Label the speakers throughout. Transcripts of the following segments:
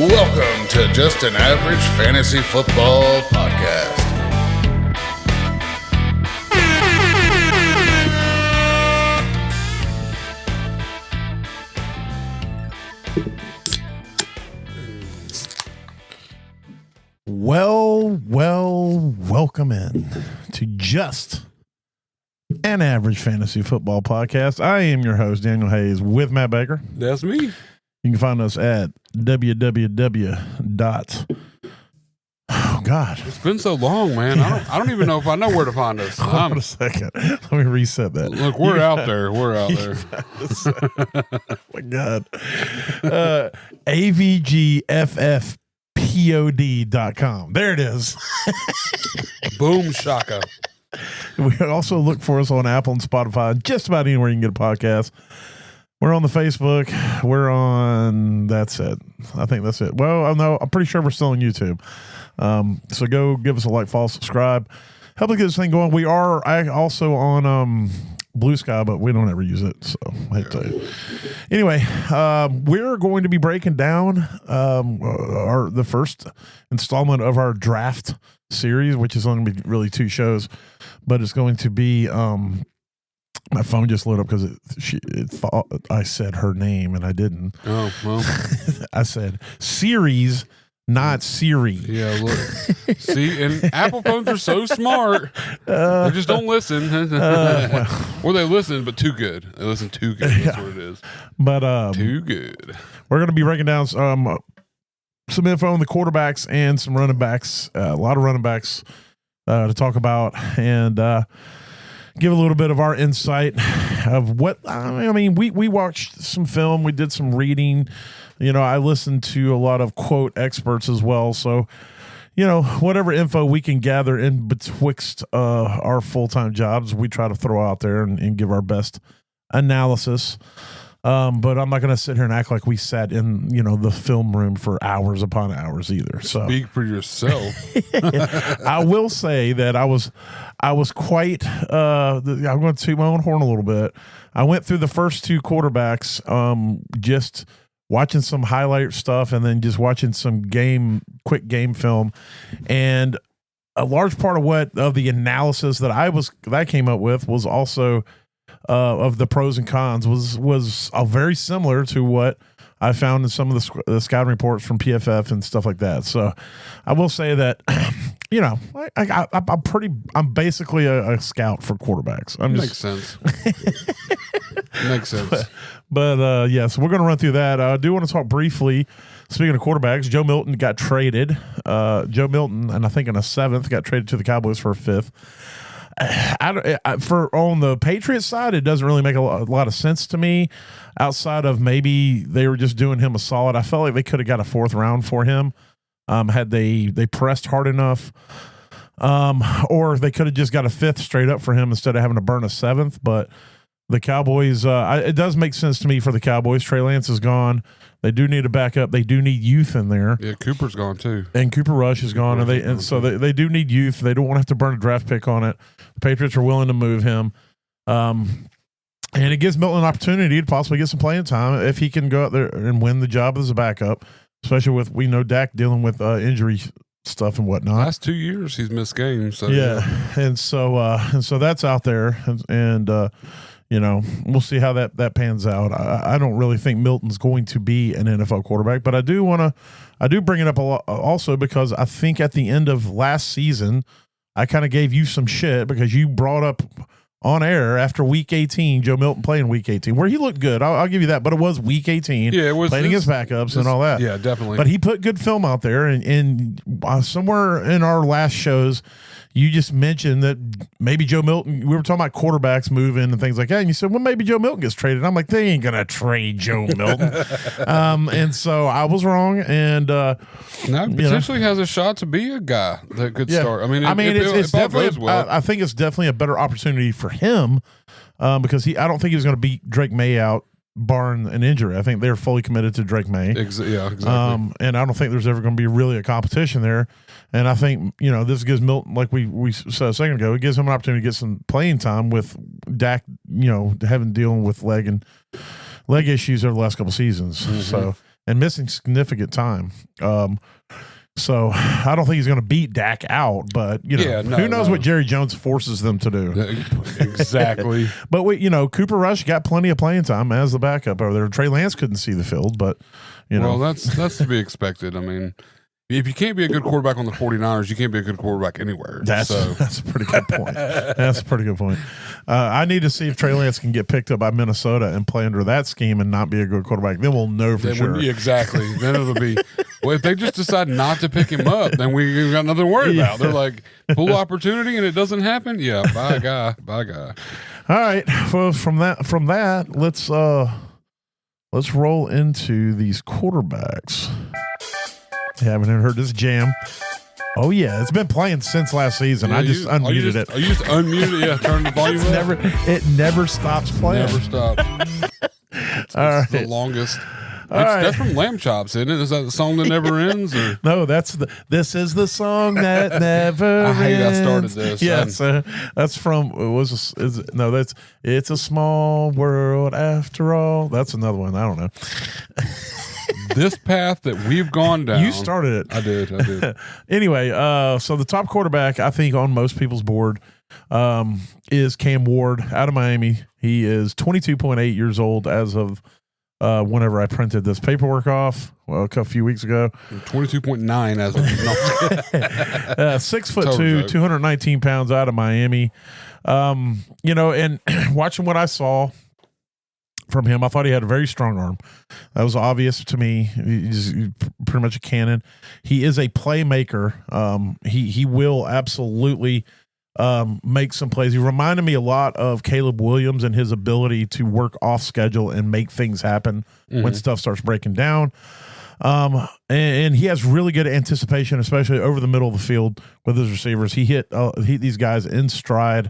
Speaker 1: Welcome to Just an Average Fantasy Football Podcast.
Speaker 2: Welcome in to Just an Average Fantasy Football Podcast. I am your host, Daniel Hayes, with Matt Baker.
Speaker 3: That's me.
Speaker 2: You can find us at Oh, God.
Speaker 3: It's been so long, man. I don't even know if I know where to find us.
Speaker 2: Hold on a second. Let me reset that.
Speaker 3: Look, we're out there. We're out there.
Speaker 2: Oh, my God. AVGFFPOD.com. There it is.
Speaker 3: Boom shaka.
Speaker 2: We also look for us on Apple and Spotify, just about anywhere you can get a podcast. We're on the Facebook. We're on, that's it. I think that's it. Well, no, I'm pretty sure we're still on YouTube. So go give us a like, follow, subscribe. Help us get this thing going. We are also on Blue Sky, but we don't ever use it. So I hate to tell you. Anyway, we're going to be breaking down the first installment of our draft series, which is only going to be really 2 shows, but it's going to be my phone just lit up because it thought I said her name and I didn't.
Speaker 3: Oh, well.
Speaker 2: I said series, not Siri.
Speaker 3: Yeah, look. See, and Apple phones are so smart. They just don't listen. Or they listen, but too good. They listen too good. That's what it is.
Speaker 2: But
Speaker 3: too good.
Speaker 2: We're going to be breaking down some info on the quarterbacks and some running backs. A lot of running backs to talk about and give a little bit of our insight of what I mean. We watched some film. We did some reading. I listened to a lot of quote experts as well. So, whatever info we can gather in betwixt our full-time jobs, we try to throw out there and give our best analysis. But I'm not going to sit here and act like we sat in, the film room for hours upon hours either. So
Speaker 3: speak for yourself.
Speaker 2: I will say that I was quite, I'm going to toot my own horn a little bit. I went through the first 2 quarterbacks, just watching some highlight stuff and then just watching some quick game film. And a large part of the analysis that I came up with was also, of the pros and cons was very similar to what I found in some of the scouting reports from PFF and stuff like that. So I will say that, I'm basically a scout for quarterbacks.
Speaker 3: Makes sense. Makes sense.
Speaker 2: But yes, we're going to run through that. I do want to talk briefly. Speaking of quarterbacks, Joe Milton got traded. Joe Milton, and I think in a 7th, got traded to the Cowboys for a 5th. On the Patriots side, it doesn't really make a lot of sense to me. Outside of maybe they were just doing him a solid. I felt like they could have got a 4th round for him, had they pressed hard enough, or they could have just got a 5th straight up for him instead of having to burn a 7th. But the Cowboys, it does make sense to me for the Cowboys. Trey Lance is gone. They do need a backup. They do need youth in there.
Speaker 3: Yeah, Cooper's gone too.
Speaker 2: And Cooper Rush is gone. So they do need youth. They don't want to have to burn a draft pick on it. The Patriots are willing to move him. And it gives Milton an opportunity to possibly get some playing time if he can go out there and win the job as a backup, especially with, we know Dak dealing with injury stuff and whatnot.
Speaker 3: Last 2 years he's missed games. So
Speaker 2: yeah. And so that's out there. And we'll see how that pans out. I don't really think Milton's going to be an NFL quarterback, but I do bring it up a lot also because I think at the end of last season, I kind of gave you some shit because you brought up on air after week 18, Joe Milton playing week 18, where he looked good. I'll give you that, but it was week 18.
Speaker 3: Yeah, it was
Speaker 2: playing against backups and all that.
Speaker 3: Yeah, definitely.
Speaker 2: But he put good film out there, and somewhere in our last shows, you just mentioned that maybe Joe Milton, we were talking about quarterbacks moving and things like that. And you said, well, maybe Joe Milton gets traded. I'm like, they ain't going to trade Joe Milton. And so I was wrong. And
Speaker 3: now potentially has a shot to be a guy that could start. It's
Speaker 2: definitely,
Speaker 3: well.
Speaker 2: I think it's definitely a better opportunity for him because I don't think he was going to beat Drake May out barring an injury. I think they're fully committed to Drake May.
Speaker 3: Yeah, exactly.
Speaker 2: And I don't think there's ever going to be really a competition there. And I think, this gives Milton, like we said a second ago, it gives him an opportunity to get some playing time with Dak, dealing with leg issues over the last couple seasons. Mm-hmm. So and missing significant time. So I don't think he's going to beat Dak out, but who knows what Jerry Jones forces them to do?
Speaker 3: Exactly.
Speaker 2: But Cooper Rush got plenty of playing time as the backup over there. Trey Lance couldn't see the field, but
Speaker 3: well, that's to be expected. I mean, if you can't be a good quarterback on the 49ers, you can't be a good quarterback anywhere.
Speaker 2: That's a pretty good point. That's a pretty good point. I need to see if Trey Lance can get picked up by Minnesota and play under that scheme and not be a good quarterback. Then we'll know for sure.
Speaker 3: Exactly. Then it'll be, well, if they just decide not to pick him up, then we got nothing to worry about. They're like, full opportunity and it doesn't happen? Yeah, bye, guy.
Speaker 2: All right. Well, from that, let's roll into these quarterbacks. You haven't heard this jam. Oh yeah, it's been playing since last season. I just unmuted it.
Speaker 3: You just unmuted it. Yeah, turn the volume up.
Speaker 2: It never stops playing.
Speaker 3: Never stops. It's the longest. That's from Lamb Chops, isn't it? Is that the song that never ends? Or?
Speaker 2: No, this is the song that never ends.
Speaker 3: I hate I started this.
Speaker 2: Yes, that's from it's a small world after all. That's another one. I don't know.
Speaker 3: This path that we've gone down.
Speaker 2: You started it.
Speaker 3: I did.
Speaker 2: Anyway, so the top quarterback, I think, on most people's board is Cam Ward out of Miami. He is 22.8 years old as of whenever I printed this paperwork off, a few weeks ago.
Speaker 3: 22.9 as of
Speaker 2: 6'2", 219 pounds out of Miami. And watching what I saw from him, I thought he had a very strong arm. That was obvious to me. He's pretty much a cannon. He is a playmaker. He will absolutely make some plays. He reminded me a lot of Caleb Williams and his ability to work off schedule and make things happen when stuff starts breaking down. And he has really good anticipation, especially over the middle of the field with his receivers. He hit these guys in stride,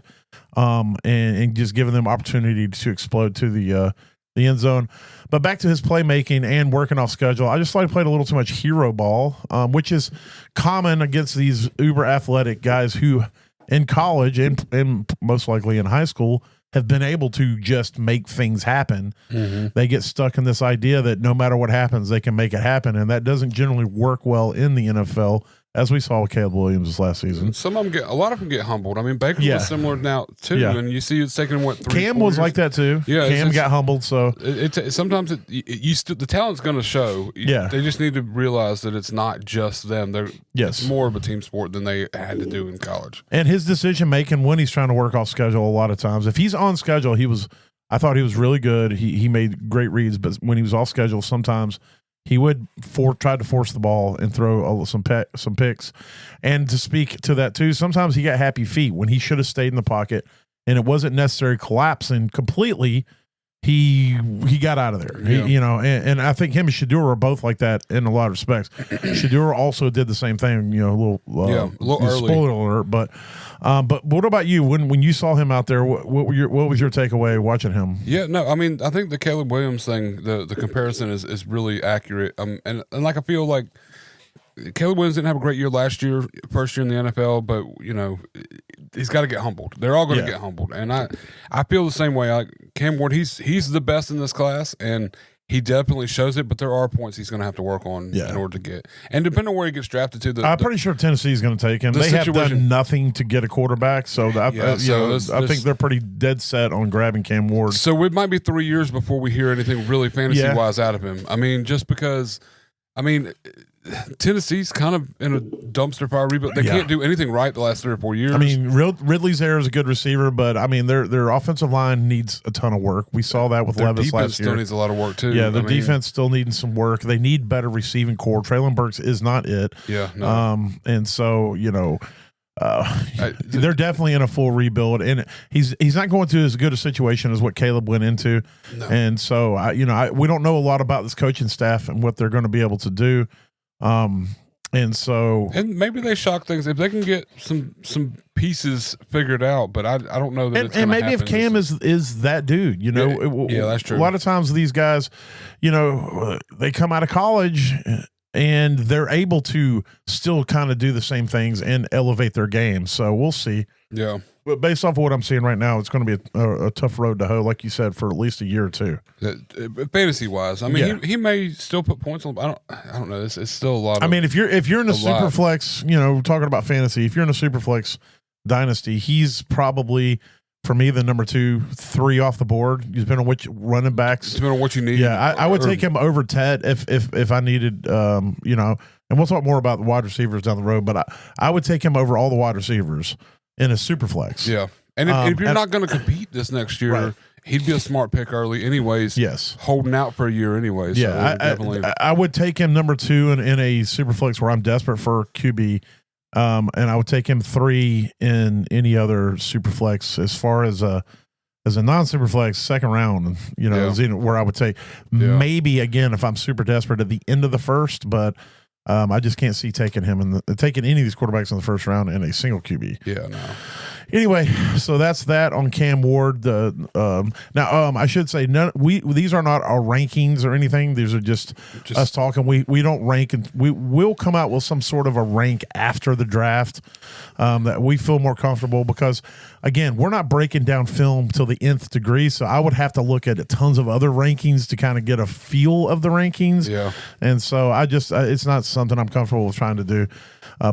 Speaker 2: and just giving them opportunity to explode to the end zone. But back to his playmaking and working off schedule, I just thought he played a little too much hero ball, which is common against these uber athletic guys who in college and most likely in high school have been able to just make things happen. They get stuck in this idea that no matter what happens, they can make it happen. And that doesn't generally work well in the NFL, as we saw with Caleb Williams this last season.
Speaker 3: A lot of them get humbled. I mean, Baker was similar now too, and you see it's taking what 3
Speaker 2: Cam was
Speaker 3: years?
Speaker 2: Like that too. Yeah, Cam got humbled. So
Speaker 3: sometimes the talent's going to show. They just need to realize that it's not just them. It's more of a team sport than they had to do in college.
Speaker 2: And his decision making when he's trying to work off schedule, a lot of times, if he's on schedule, I thought he was really good. He made great reads, but when he was off schedule, sometimes he would try to force the ball and throw some picks. And to speak to that too, sometimes he got happy feet when he should have stayed in the pocket and it wasn't necessarily collapsing completely. He got out of there, and I think him and Shedeur are both like that in a lot of respects. Shedeur also did the same thing, a little early. Spoiler alert, but what about you? When you saw him out there, what was your takeaway watching him?
Speaker 3: Yeah, no, I mean, I think the Caleb Williams thing, the comparison is really accurate. And like I feel like Caleb Williams didn't have a great year last year, first year in the NFL, but he's got to get humbled. They're all going to get humbled, and I feel the same way. Like Cam Ward, he's the best in this class, and he definitely shows it. But there are points he's going to have to work on in order to get. And depending on where he gets drafted to, I'm
Speaker 2: pretty sure Tennessee's going to take him. They have done nothing to get a quarterback, so I think they're pretty dead set on grabbing Cam Ward.
Speaker 3: So it might be 3 years before we hear anything really fantasy wise out of him. I mean, just because, Tennessee's kind of in a dumpster fire rebuild. They can't do anything right the last 3 or 4 years.
Speaker 2: I mean, Ridley's there is a good receiver, but I mean, their offensive line needs a ton of work. We saw that with Levis last year.
Speaker 3: Their defense still needs a lot of work too.
Speaker 2: Yeah, the defense still needing some work. They need better receiving core. Traylon Burks is not it.
Speaker 3: Yeah. No.
Speaker 2: And so they're definitely in a full rebuild, and he's not going through as good a situation as what Caleb went into. No. And so we don't know a lot about this coaching staff and what they're going to be able to do. And maybe they shock things if they can get some pieces figured out, but I don't know that. And maybe if Cam is that dude,
Speaker 3: that's true.
Speaker 2: A lot of times these guys, they come out of college and they're able to still kind of do the same things and elevate their game. So we'll see.
Speaker 3: Yeah.
Speaker 2: But based off of what I'm seeing right now, it's going to be a tough road to hoe, like you said, for at least a year or two.
Speaker 3: Fantasy wise, I mean, he may still put points on. I don't know. It's still a lot.
Speaker 2: I mean, if you're in a super flex, talking about fantasy, if you're in a super flex dynasty, he's probably, for me, the number 2, 3 off the board. Depending on which running backs,
Speaker 3: depending on what you need.
Speaker 2: Yeah, I would take him over Ted if I needed, And we'll talk more about the wide receivers down the road, but I would take him over all the wide receivers in a super flex.
Speaker 3: Yeah. And if you're not going to compete this next year, right, he'd be a smart pick early anyways.
Speaker 2: Yes.
Speaker 3: Holding out for a year anyways.
Speaker 2: Yeah.
Speaker 3: So
Speaker 2: I would take him number 2 in a super flex where I'm desperate for QB. And I would take him 3 in any other super flex as far as a non-super flex second round, is where I would say maybe again, if I'm super desperate at the end of the first, but I just can't see taking him taking any of these quarterbacks in the first round in a single QB.
Speaker 3: Yeah, no.
Speaker 2: Anyway, so that's that on Cam Ward. I should say these are not our rankings or anything. These are just us talking. We don't rank, and we will come out with some sort of a rank after the draft that we feel more comfortable, because again, we're not breaking down film till the nth degree. So I would have to look at tons of other rankings to kind of get a feel of the rankings.
Speaker 3: Yeah,
Speaker 2: and so it's not something I'm comfortable with trying to do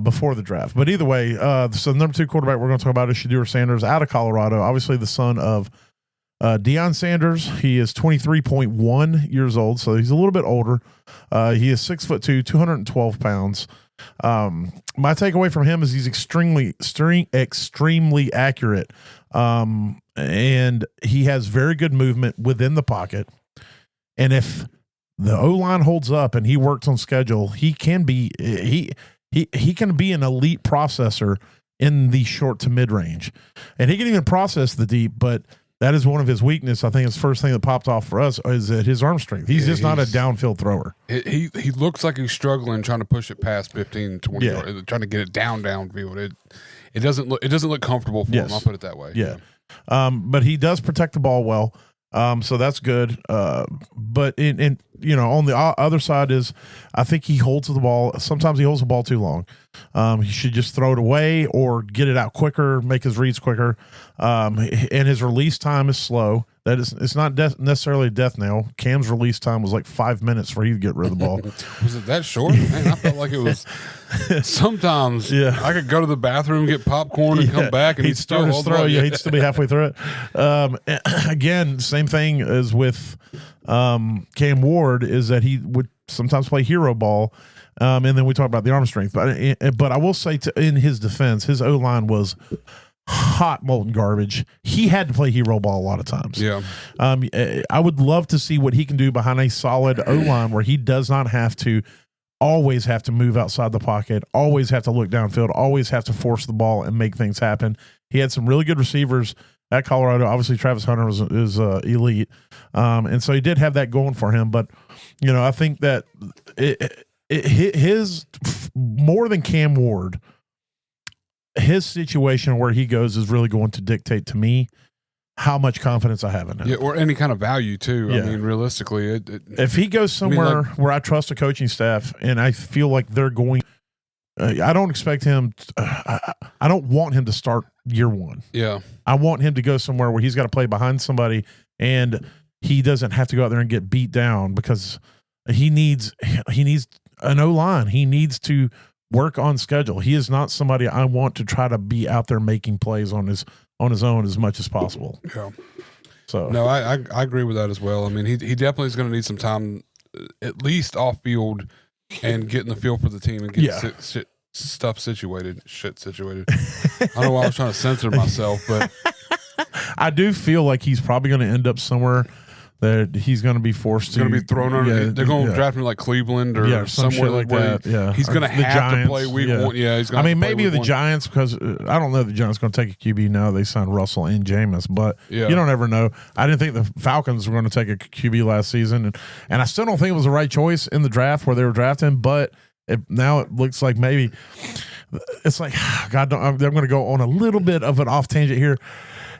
Speaker 2: before the draft. But either way, so the number 2 quarterback we're going to talk about is Shedeur Sanders out of Colorado, obviously the son of Deion Sanders. He is 23.1 years old, so he's a little bit older. He is 6'2", 212 pounds. My takeaway from him is he's extremely accurate, and he has very good movement within the pocket. And if the O-line holds up and he works on schedule, he can be he can be an elite processor in the short to mid range, and he can even process the deep. But that is one of his weaknesses. I think it's the first thing that popped off for us is that his arm strength. He's just not a downfield thrower.
Speaker 3: He looks like he's struggling trying to push it past 15, 20 yards, trying to get it downfield. It doesn't look comfortable for him. I'll put it that way.
Speaker 2: Yeah. But he does protect the ball well. So that's good. But on the other side is, I think he holds the ball. Sometimes he holds the ball too long. He should just throw it away or get it out quicker, make his reads quicker. And his release time is slow. It's not necessarily a death knell. Cam's release time was like 5 minutes for he to get rid of the ball.
Speaker 3: Was it that short? Man, I felt like it was. Sometimes I could go to the bathroom, get popcorn, and come back, and he'd
Speaker 2: start his throw. Yeah, he'd still be halfway through it. Again, same thing as with Cam Ward, is that he would sometimes play hero ball, and then we talk about the arm strength. But I will say, in his defense, his O-line was hot molten garbage. He had to play hero ball a lot of times.
Speaker 3: Yeah.
Speaker 2: I would love to see what he can do behind a solid O-line where he does not always have to move outside the pocket, always have to look downfield, always have to force the ball and make things happen. He had some really good receivers at Colorado. Obviously, Travis Hunter is elite. And so he did have that going for him. But, I think that his more than Cam Ward, his situation where he goes is really going to dictate to me how much confidence I have in him.
Speaker 3: Yeah, or any kind of value too. Yeah. I mean, realistically,
Speaker 2: if he goes somewhere where I trust a coaching staff and I feel like they're going, I don't expect him. I don't want him to start year one.
Speaker 3: Yeah,
Speaker 2: I want him to go somewhere where he's got to play behind somebody and he doesn't have to go out there and get beat down, because he needs an O-line. He needs to work on schedule. He is not somebody I want to try to be out there making plays on his own as much as possible.
Speaker 3: Yeah.
Speaker 2: So
Speaker 3: no, I agree with that as well. I mean, he definitely is going to need some time, at least off field, and getting the feel for the team and getting stuff situated. Shit situated. I don't know why I was trying to censor myself, but
Speaker 2: I do feel like he's probably going to end up somewhere that he's going to be forced to.
Speaker 3: Going to be thrown under.
Speaker 2: Yeah,
Speaker 3: they're going to draft him like Cleveland or somewhere
Speaker 2: like that. Yeah,
Speaker 3: he's going to have to play week one. Yeah, he's going.
Speaker 2: I mean, maybe the Giants, because I don't know if the Giants going to take a QB now. They signed Russell and Jameis, but you don't ever know. I didn't think the Falcons were going to take a QB last season, and I still don't think it was the right choice in the draft where they were drafting. But now it looks like maybe it's like, God, I'm going to go on a little bit of an off tangent here.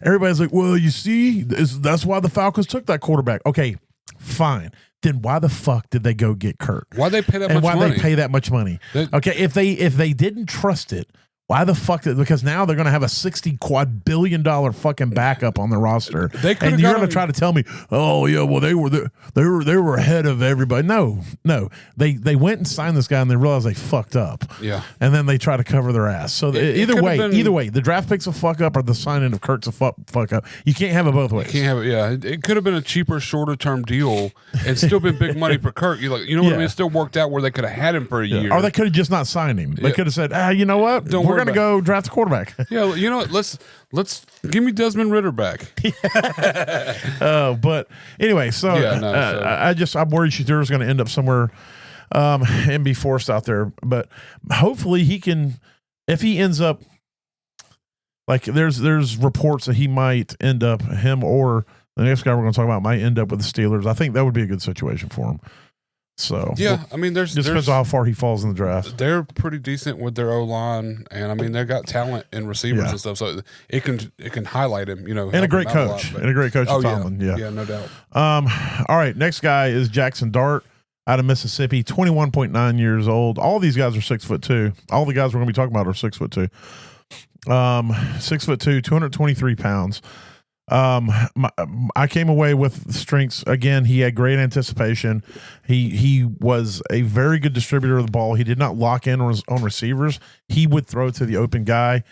Speaker 2: Everybody's like, well, you see, that's why the Falcons took that quarterback. Okay, fine. Then why the fuck did they go get Kurt?
Speaker 3: Why they pay that
Speaker 2: and
Speaker 3: much money?
Speaker 2: And why they pay that much money? Okay, if they didn't trust it, Why the fuck? Because now they're going to have a $60 quadrillion fucking backup on the roster, and you're going to try to tell me, oh yeah, well they were ahead of everybody. No, they went and signed this guy, and they realized they fucked up.
Speaker 3: Yeah,
Speaker 2: and then they try to cover their ass. So either way, the draft picks a fuck up, or the signing of Kirk's a fuck up. You can't have it both ways.
Speaker 3: You can't have it. Yeah, it could have been a cheaper, shorter term deal, and still been big money for Kirk. You know what I mean? It still worked out where they could have had him for a year,
Speaker 2: or they could have just not signed him. They could have said, you know what? We're going to go draft a quarterback.
Speaker 3: Yeah, you know what? Let's give me Desmond Ridder back.
Speaker 2: But anyway, so I'm worried Shadir's going to end up somewhere and be forced out there. But hopefully he can, if he ends up, like there's reports that he might end up, him or the next guy we're going to talk about might end up with the Steelers. I think that would be a good situation for him. So
Speaker 3: yeah, I mean, just
Speaker 2: depends on how far he falls in the draft.
Speaker 3: They're pretty decent with their O-line, and I mean they got talent in receivers and stuff, so it can highlight him, and
Speaker 2: a great coach, Tomlin.
Speaker 3: Yeah, no doubt.
Speaker 2: All right, next guy is Jackson Dart out of Mississippi, 21.9 years old. All these guys are 6'2". All the guys we're going to be talking about are 6'2". 6'2", 223 pounds. I came away with strengths. Again, he had great anticipation. He was a very good distributor of the ball. He did not lock in on receivers. He would throw to the open guy.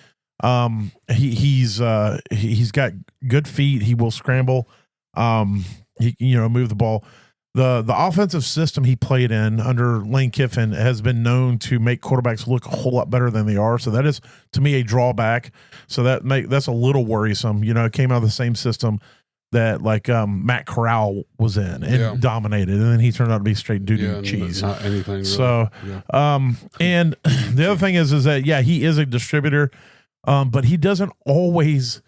Speaker 2: He's got good feet. He will scramble. Move the ball. The offensive system he played in under Lane Kiffin has been known to make quarterbacks look a whole lot better than they are. So that is, to me, a drawback. So that's a little worrisome. It came out of the same system that Matt Corral was in and dominated, and then he turned out to be straight doo-doo cheese.
Speaker 3: Not anything really.
Speaker 2: So, and the other thing is that he is a distributor, but he doesn't always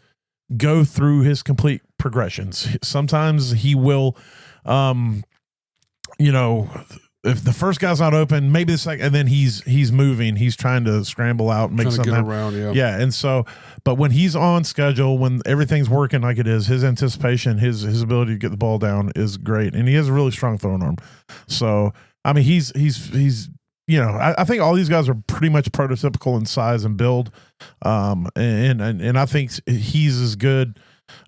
Speaker 2: go through his complete progressions. Sometimes he will. If the first guy's not open, maybe the second, and then he's moving, he's trying to scramble out and make something
Speaker 3: around.
Speaker 2: Yeah. And so, but when he's on schedule, when everything's working like it is, his anticipation, his ability to get the ball down is great, and he has a really strong throwing arm. So, I mean, he's I think all these guys are pretty much prototypical in size and build, and I think he's as good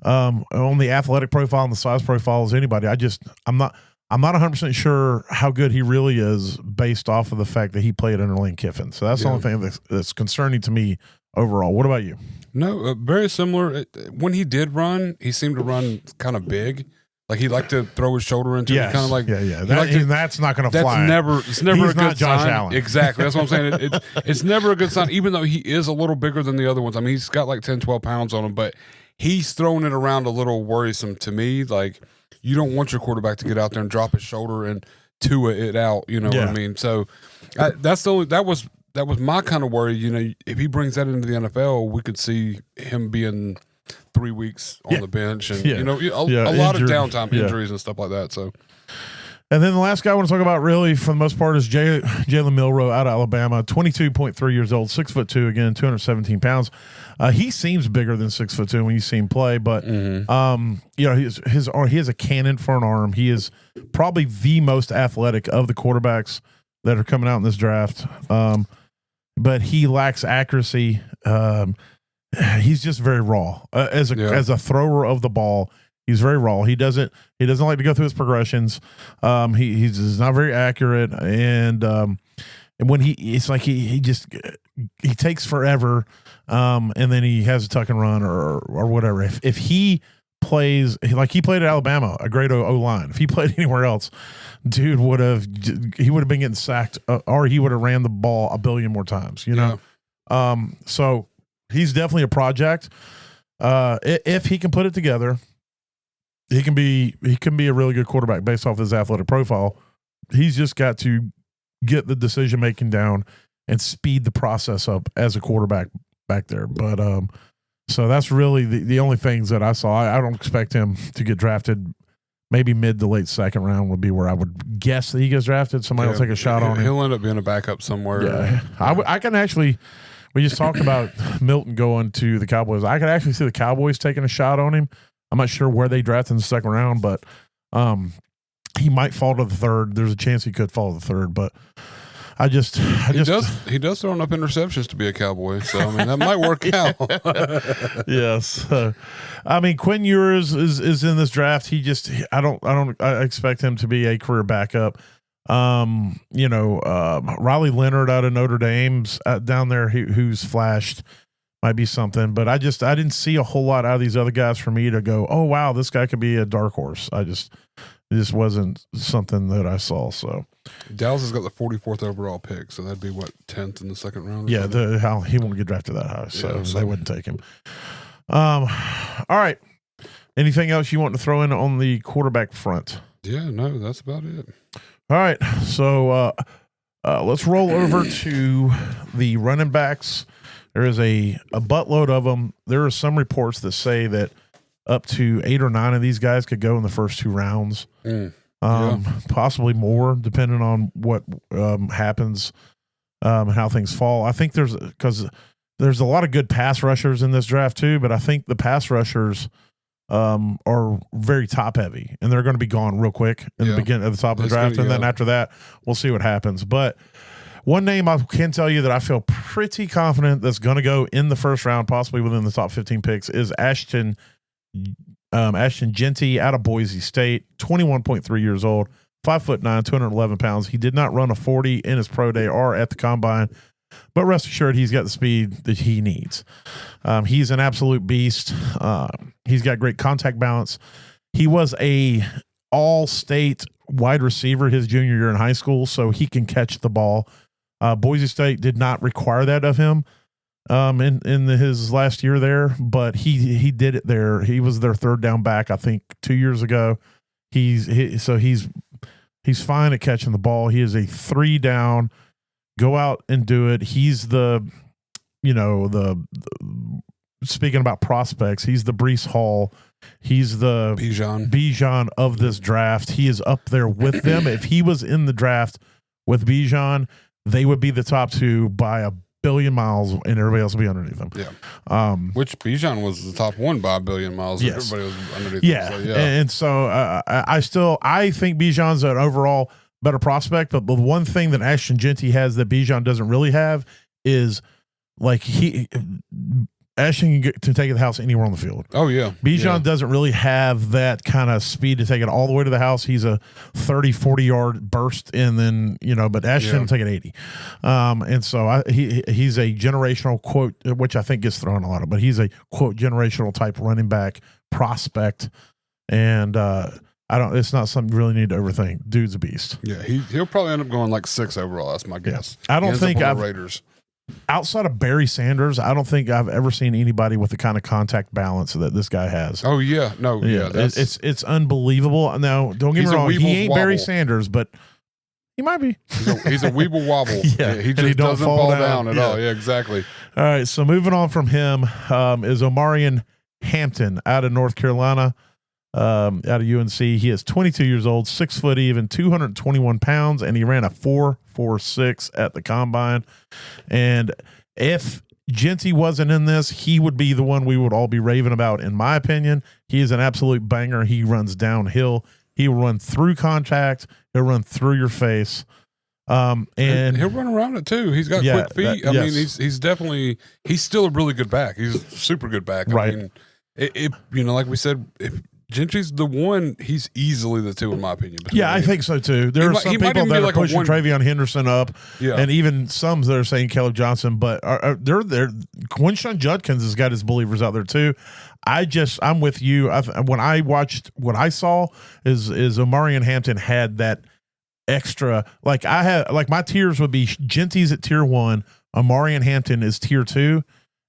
Speaker 2: on the athletic profile and the size profile as anybody. I'm not 100% sure how good he really is based off of the fact that he played under Lane Kiffin. So that's the only thing that's concerning to me overall. What about you?
Speaker 3: No, very similar. When he did run, he seemed to run kind of big. Like he liked to throw his shoulder into it, kind of like
Speaker 2: that's not going to fly.
Speaker 3: It's never a good
Speaker 2: Josh
Speaker 3: sign.
Speaker 2: Allen.
Speaker 3: Exactly, that's what I'm saying. It's never a good sign, even though he is a little bigger than the other ones. I mean, he's got like 10, 12 pounds on him, but he's throwing it around a little worrisome to me. Like, you don't want your quarterback to get out there and drop his shoulder and Tua it out. You know what I mean? So that was my kind of worry. If he brings that into the NFL, we could see him being 3 weeks on the bench and a lot of downtime, injuries and stuff like that. So.
Speaker 2: And then the last guy I want to talk about, really, for the most part, is Jalen Milroe out of Alabama, 22.3 years old, 6'2", again, 217 pounds. He seems bigger than 6'2" when you see him play, but he has a cannon for an arm. He is probably the most athletic of the quarterbacks that are coming out in this draft, but he lacks accuracy. He's just very raw as a thrower of the ball. He's very raw. He doesn't like to go through his progressions. He's not very accurate, and when he takes forever, and then he has a tuck and run or whatever. If he plays like he played at Alabama, a great O-line. If he played anywhere else, dude would have been getting sacked, or he would have ran the ball a billion more times. So he's definitely a project. If he can put it together. He can be a really good quarterback based off his athletic profile. He's just got to get the decision making down and speed the process up as a quarterback back there. But so that's really the only things that I saw. I don't expect him to get drafted. Maybe mid to late second round would be where I would guess that he gets drafted. Somebody will take a shot on him.
Speaker 3: He'll end up being a backup somewhere.
Speaker 2: Yeah, I can actually. We just talked about Milton going to the Cowboys. I could actually see the Cowboys taking a shot on him. I'm not sure where they draft in the second round, but he might fall to the third. There's a chance he could fall to the third. But He does
Speaker 3: throw enough interceptions to be a Cowboy, so I mean that might work out.
Speaker 2: Yes, I mean Quinn Ewers is in this draft. I expect him to be a career backup. Riley Leonard out of Notre Dame's down there who's flashed might be something, but I didn't see a whole lot out of these other guys for me to go, oh wow, this guy could be a dark horse. It just wasn't something that I saw. So
Speaker 3: Dallas has got the 44th overall pick, so that'd be what, 10th in the second round?
Speaker 2: Yeah, he won't get drafted that high, so they wouldn't take him. All right. Anything else you want to throw in on the quarterback front?
Speaker 3: Yeah, no, that's about it.
Speaker 2: All right, so let's roll over to the running backs. There is a buttload of them. There are some reports that say that up to 8 or 9 of these guys could go in the first 2 rounds, possibly more, depending on what happens and how things fall. I think because there's a lot of good pass rushers in this draft too, but I think the pass rushers are very top heavy, and they're going to be gone real quick at the beginning, at the top of the draft, and then after that, we'll see what happens. But one name I can tell you that I feel pretty confident that's going to go in the first round, possibly within the top 15 picks, is Ashton Jeanty out of Boise State, 21.3 years old, 5'9", 211 pounds. He did not run a 40 in his pro day or at the combine, but rest assured he's got the speed that he needs. He's an absolute beast. He's got great contact balance. He was a all-state wide receiver his junior year in high school, so he can catch the ball. Boise State did not require that of him in his last year there, but he did it there. He was their third down back, I think, 2 years ago. He's fine at catching the ball. He is a 3 down. Go out and do it. He's speaking about prospects, he's the Breece Hall. He's the Bijan of this draft. He is up there with them. If he was in the draft with Bijan, they would be the top 2 by a billion miles, and everybody else would be underneath them.
Speaker 3: Yeah. Which Bijan was the top 1 by a billion miles.
Speaker 2: Yes.
Speaker 3: Everybody was underneath
Speaker 2: him.
Speaker 3: So, yeah.
Speaker 2: And so I think Bijan's an overall better prospect, but the one thing that Ashton Jeanty has that Bijan doesn't really have is Ashton can get to take the house anywhere on the field.
Speaker 3: Oh, yeah.
Speaker 2: Bijan doesn't really have that kind of speed to take it all the way to the house. He's a 30, 40-yard burst, and then, but Ashton will take it 80. And so he's a generational, quote, which I think gets thrown a lot of, but he's a, quote, generational type running back prospect. And it's not something you really need to overthink. Dude's a beast.
Speaker 3: Yeah, he'll probably end up going like 6 overall. That's my guess.
Speaker 2: I don't think
Speaker 3: Raiders.
Speaker 2: Outside of Barry Sanders, I don't think I've ever seen anybody with the kind of contact balance that this guy has.
Speaker 3: Oh yeah, no, yeah,
Speaker 2: it's unbelievable. Now, don't get me wrong, he ain't Barry Sanders, but he might be.
Speaker 3: He's a weeble wobble.
Speaker 2: Yeah,
Speaker 3: he just doesn't fall down at all. Yeah, exactly.
Speaker 2: All right, so moving on from him is Omarion Hampton out of North Carolina, out of UNC. He is 22 years old, 6 foot even, 221 pounds, and he ran a 4.46 at the combine. And if Jeanty wasn't in this, he would be the one we would all be raving about, in my opinion. He is an absolute banger. He runs downhill. He will run through contact. He'll run through your face. And
Speaker 3: he'll run around it too. He's got quick feet. I mean, he's still a really good back. He's a super good back.
Speaker 2: Right.
Speaker 3: I mean, like we said, if Gentry's the one, he's easily the 2 in my opinion.
Speaker 2: I think so too. There are some people that are pushing TreVeyon Henderson up, and even some that are saying Caleb Johnson, but they're Quinshawn Judkins has got his believers out there too. I'm with you. When I watched, what I saw is Omarion Hampton had that extra, like my tiers would be Genty's at tier 1, Omarion Hampton is tier 2.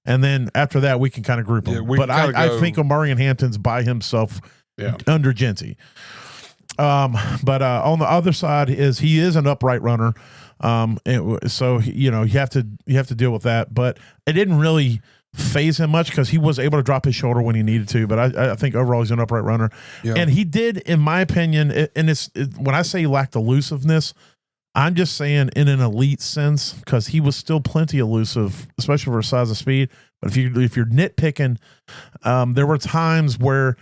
Speaker 2: And then after that, we can kind of group them. But I think Omarion Hampton's by himself under Jeanty. But on the other side he is an upright runner. So you have to deal with that. But it didn't really phase him much because he was able to drop his shoulder when he needed to. But I think overall he's an upright runner. Yeah. And he did, in my opinion, when I say he lacked elusiveness, I'm just saying in an elite sense, because he was still plenty elusive, especially for his size and speed. But if you're nitpicking, there were times where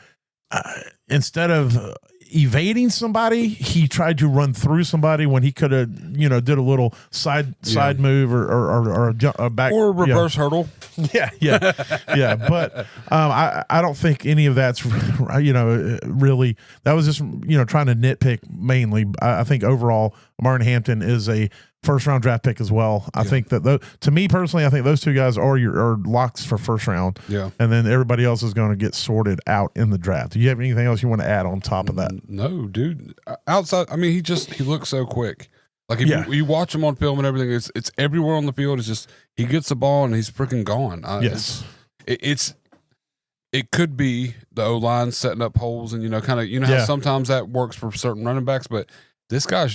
Speaker 2: instead of evading somebody, he tried to run through somebody when he could have, did a little side move or a back
Speaker 3: or a reverse hurdle.
Speaker 2: Yeah. But I don't think any of that's, really, that was just, trying to nitpick mainly. I think overall, Martin Hampton is a first round draft pick as well. I think that to me personally, I think those two guys are locks for first round.
Speaker 3: Yeah.
Speaker 2: And then everybody else is going to get sorted out in the draft. Do you have anything else you want to add on top of that?
Speaker 3: No, dude. Outside, I mean, he looks so quick. Like if you watch him on film and everything, it's everywhere on the field. It's just he gets the ball and he's freaking gone.
Speaker 2: Yes.
Speaker 3: It could be the O-line setting up holes and how sometimes that works for certain running backs, but this guy's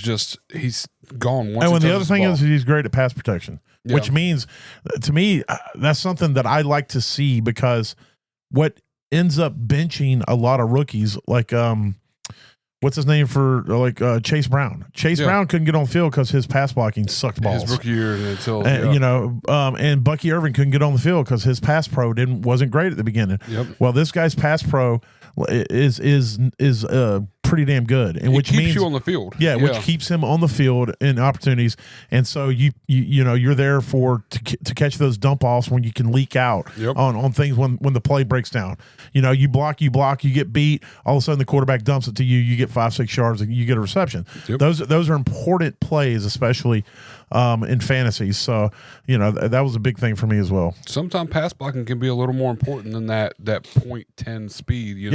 Speaker 3: he's gone.
Speaker 2: And when the other thing is he's great at pass protection, which means to me that's something that I like to see, because what ends up benching a lot of rookies, like what's his name for Chase Brown. Chase Brown couldn't get on field because his pass blocking sucked balls.
Speaker 3: His rookie year until
Speaker 2: and Bucky Irvin couldn't get on the field because his pass pro wasn't great at the beginning.
Speaker 3: Yep.
Speaker 2: Well, this guy's pass pro is pretty damn good, and which
Speaker 3: keeps
Speaker 2: means
Speaker 3: you on the field.
Speaker 2: Which keeps him on the field in opportunities, and so you're there to catch those dump offs when you can leak out on things when the play breaks down. You block, you get beat. All of a sudden, the quarterback dumps it to you. You get 5-6 yards, and you get a reception.
Speaker 3: Yep.
Speaker 2: Those are important plays, especially in fantasy. So that was a big thing for me as well.
Speaker 3: Sometimes pass blocking can be a little more important than that 0.10 speed.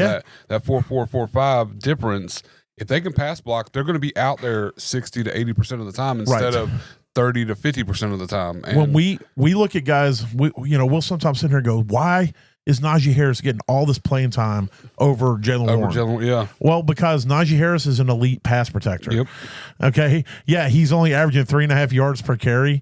Speaker 3: That 4.445 difference. If they can pass block, they're going to be out there 60 to 80% of the time instead of 30 to 50% of the time. And
Speaker 2: when we look at guys, we'll sometimes sit here and go, why is Najee Harris getting all this playing time over Jalen Warren? Well, because Najee Harris is an elite pass protector.
Speaker 3: Yep.
Speaker 2: Okay. Yeah, he's only averaging 3.5 yards per carry,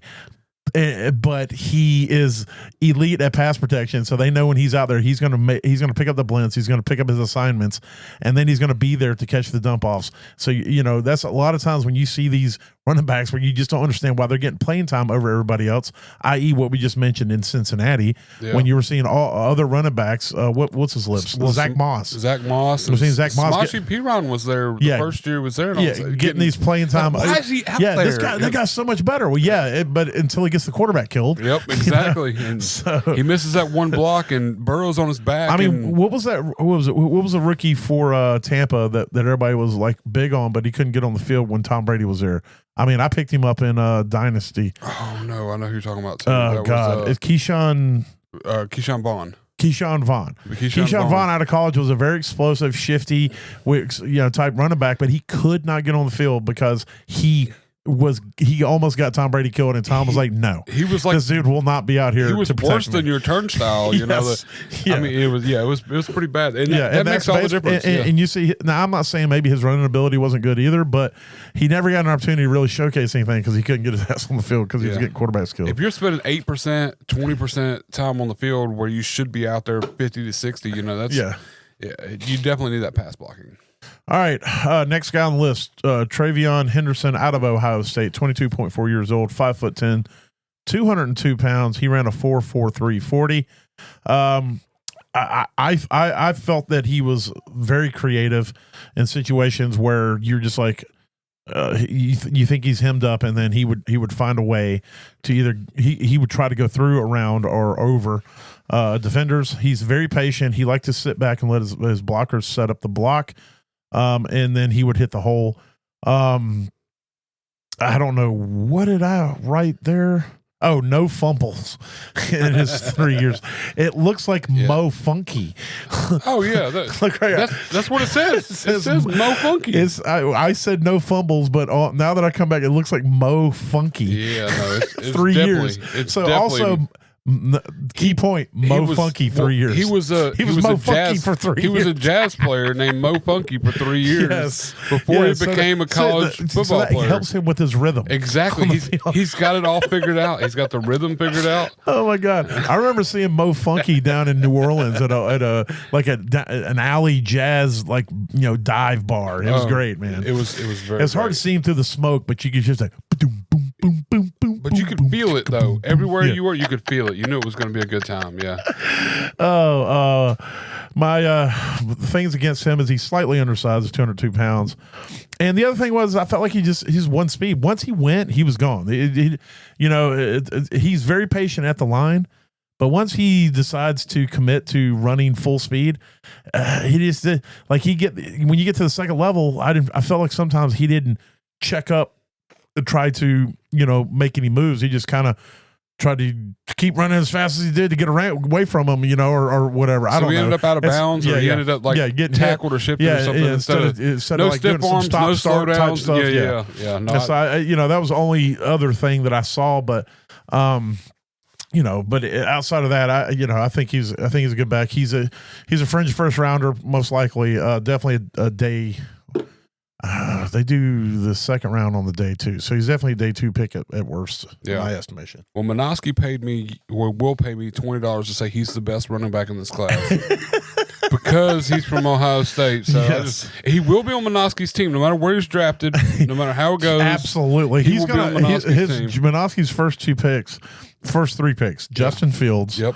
Speaker 2: but he is elite at pass protection. So they know when he's out there, he's going to pick up the blitz, he's going to pick up his assignments, and then he's going to be there to catch the dump offs. So that's a lot of times when you see these running backs where you just don't understand why they're getting playing time over everybody else, i.e. what we just mentioned in Cincinnati, when you were seeing all other running backs. What's his lips? Zach Moss. We're seeing Zach Moss.
Speaker 3: Smashy Piron was there the first year was there. And
Speaker 2: getting these playing time.
Speaker 3: Why is he out there?
Speaker 2: That guy's so much better. Well, but until he gets the quarterback killed.
Speaker 3: Yep, exactly. And so he misses that one block and Burrow's on his back.
Speaker 2: I mean, what was that? What was a rookie for Tampa that everybody was like big on, but he couldn't get on the field when Tom Brady was there? I mean, I picked him up in Dynasty.
Speaker 3: Oh no, I know who you're talking about too.
Speaker 2: Oh God, it's Keyshawn
Speaker 3: Vaughn.
Speaker 2: Keyshawn Vaughn out of college was a very explosive, shifty, type running back, but he could not get on the field because he almost got Tom Brady killed, and Tom was like, "No,
Speaker 3: he was like,
Speaker 2: this dude will not be out here."
Speaker 3: He was worse than your turnstile, I mean, it was pretty bad, and that makes all the difference.
Speaker 2: And you see, now I'm not saying maybe his running ability wasn't good either, but he never got an opportunity to really showcase anything because he couldn't get his ass on the field because he was getting quarterbacks killed.
Speaker 3: If you're spending 8%, 20% time on the field where you should be out there 50 to 60, that's you definitely need that pass blocking.
Speaker 2: All right, next guy on the list, Travion Henderson out of Ohio State, 22.4 years old, 5'10", 202 pounds. He ran a 4.43 40. I felt that he was very creative in situations where you're just like, you think he's hemmed up, and then he would find a way to either he would try to go through, around, or over defenders. He's very patient. He liked to sit back and let his blockers set up the block. And then he would hit the hole. I don't know. What did I write there? Oh, no fumbles in his 3 years. It looks like Mo Funky.
Speaker 3: Oh, yeah. That's what it says. It says Mo Funky.
Speaker 2: I said no fumbles, but now that I come back, it looks like Mo Funky.
Speaker 3: Yeah, no, it's
Speaker 2: 3 years. So also... Key point, Mo Funky 3 years.
Speaker 3: He was
Speaker 2: Mo Funky for 3 years.
Speaker 3: He was a jazz player named Mo Funky for 3 years before he became a college football player.
Speaker 2: Helps him with his rhythm.
Speaker 3: Exactly. He's got it all figured out. He's got the rhythm figured out.
Speaker 2: Oh my God. I remember seeing Mo Funky down in New Orleans at an alley jazz dive bar. It was great, man.
Speaker 3: It was very
Speaker 2: It's hard to see him through the smoke, but you could just like boom, boom, boom, boom, boom.
Speaker 3: But you could feel it though. Everywhere you were, you could feel it. You knew it was going to be a good time. Yeah.
Speaker 2: My things against him is he's slightly undersized, 202 pounds. And the other thing was I felt like he's one speed. Once he went, he was gone. He's very patient at the line. But once he decides to commit to running full speed, he just when you get to the second level, I felt like sometimes he didn't check up to try to make any moves. He just kind of tried to keep running as fast as he did to get away from him, or whatever. I don't know.
Speaker 3: So he ended up out of bounds, or he ended up getting tackled or shifted or something
Speaker 2: instead of like
Speaker 3: stiff
Speaker 2: doing
Speaker 3: arms,
Speaker 2: some stop start type stuff.
Speaker 3: Yeah. No,
Speaker 2: so that was the only other thing that I saw, but. But outside of that, I think he's a good back. He's a fringe first rounder, most likely. Definitely a day. They do the second round on the day too, so he's definitely a day 2 pick at worst, in my estimation.
Speaker 3: Well, Minoski will pay me $20 to say he's the best running back in this class because he's from Ohio State. So
Speaker 2: yes.
Speaker 3: He will be on Minoski's team, no matter where he's drafted, no matter how it goes.
Speaker 2: Absolutely,
Speaker 3: he's going to
Speaker 2: Minoski's first 3 picks. Justin Fields.
Speaker 3: Yep.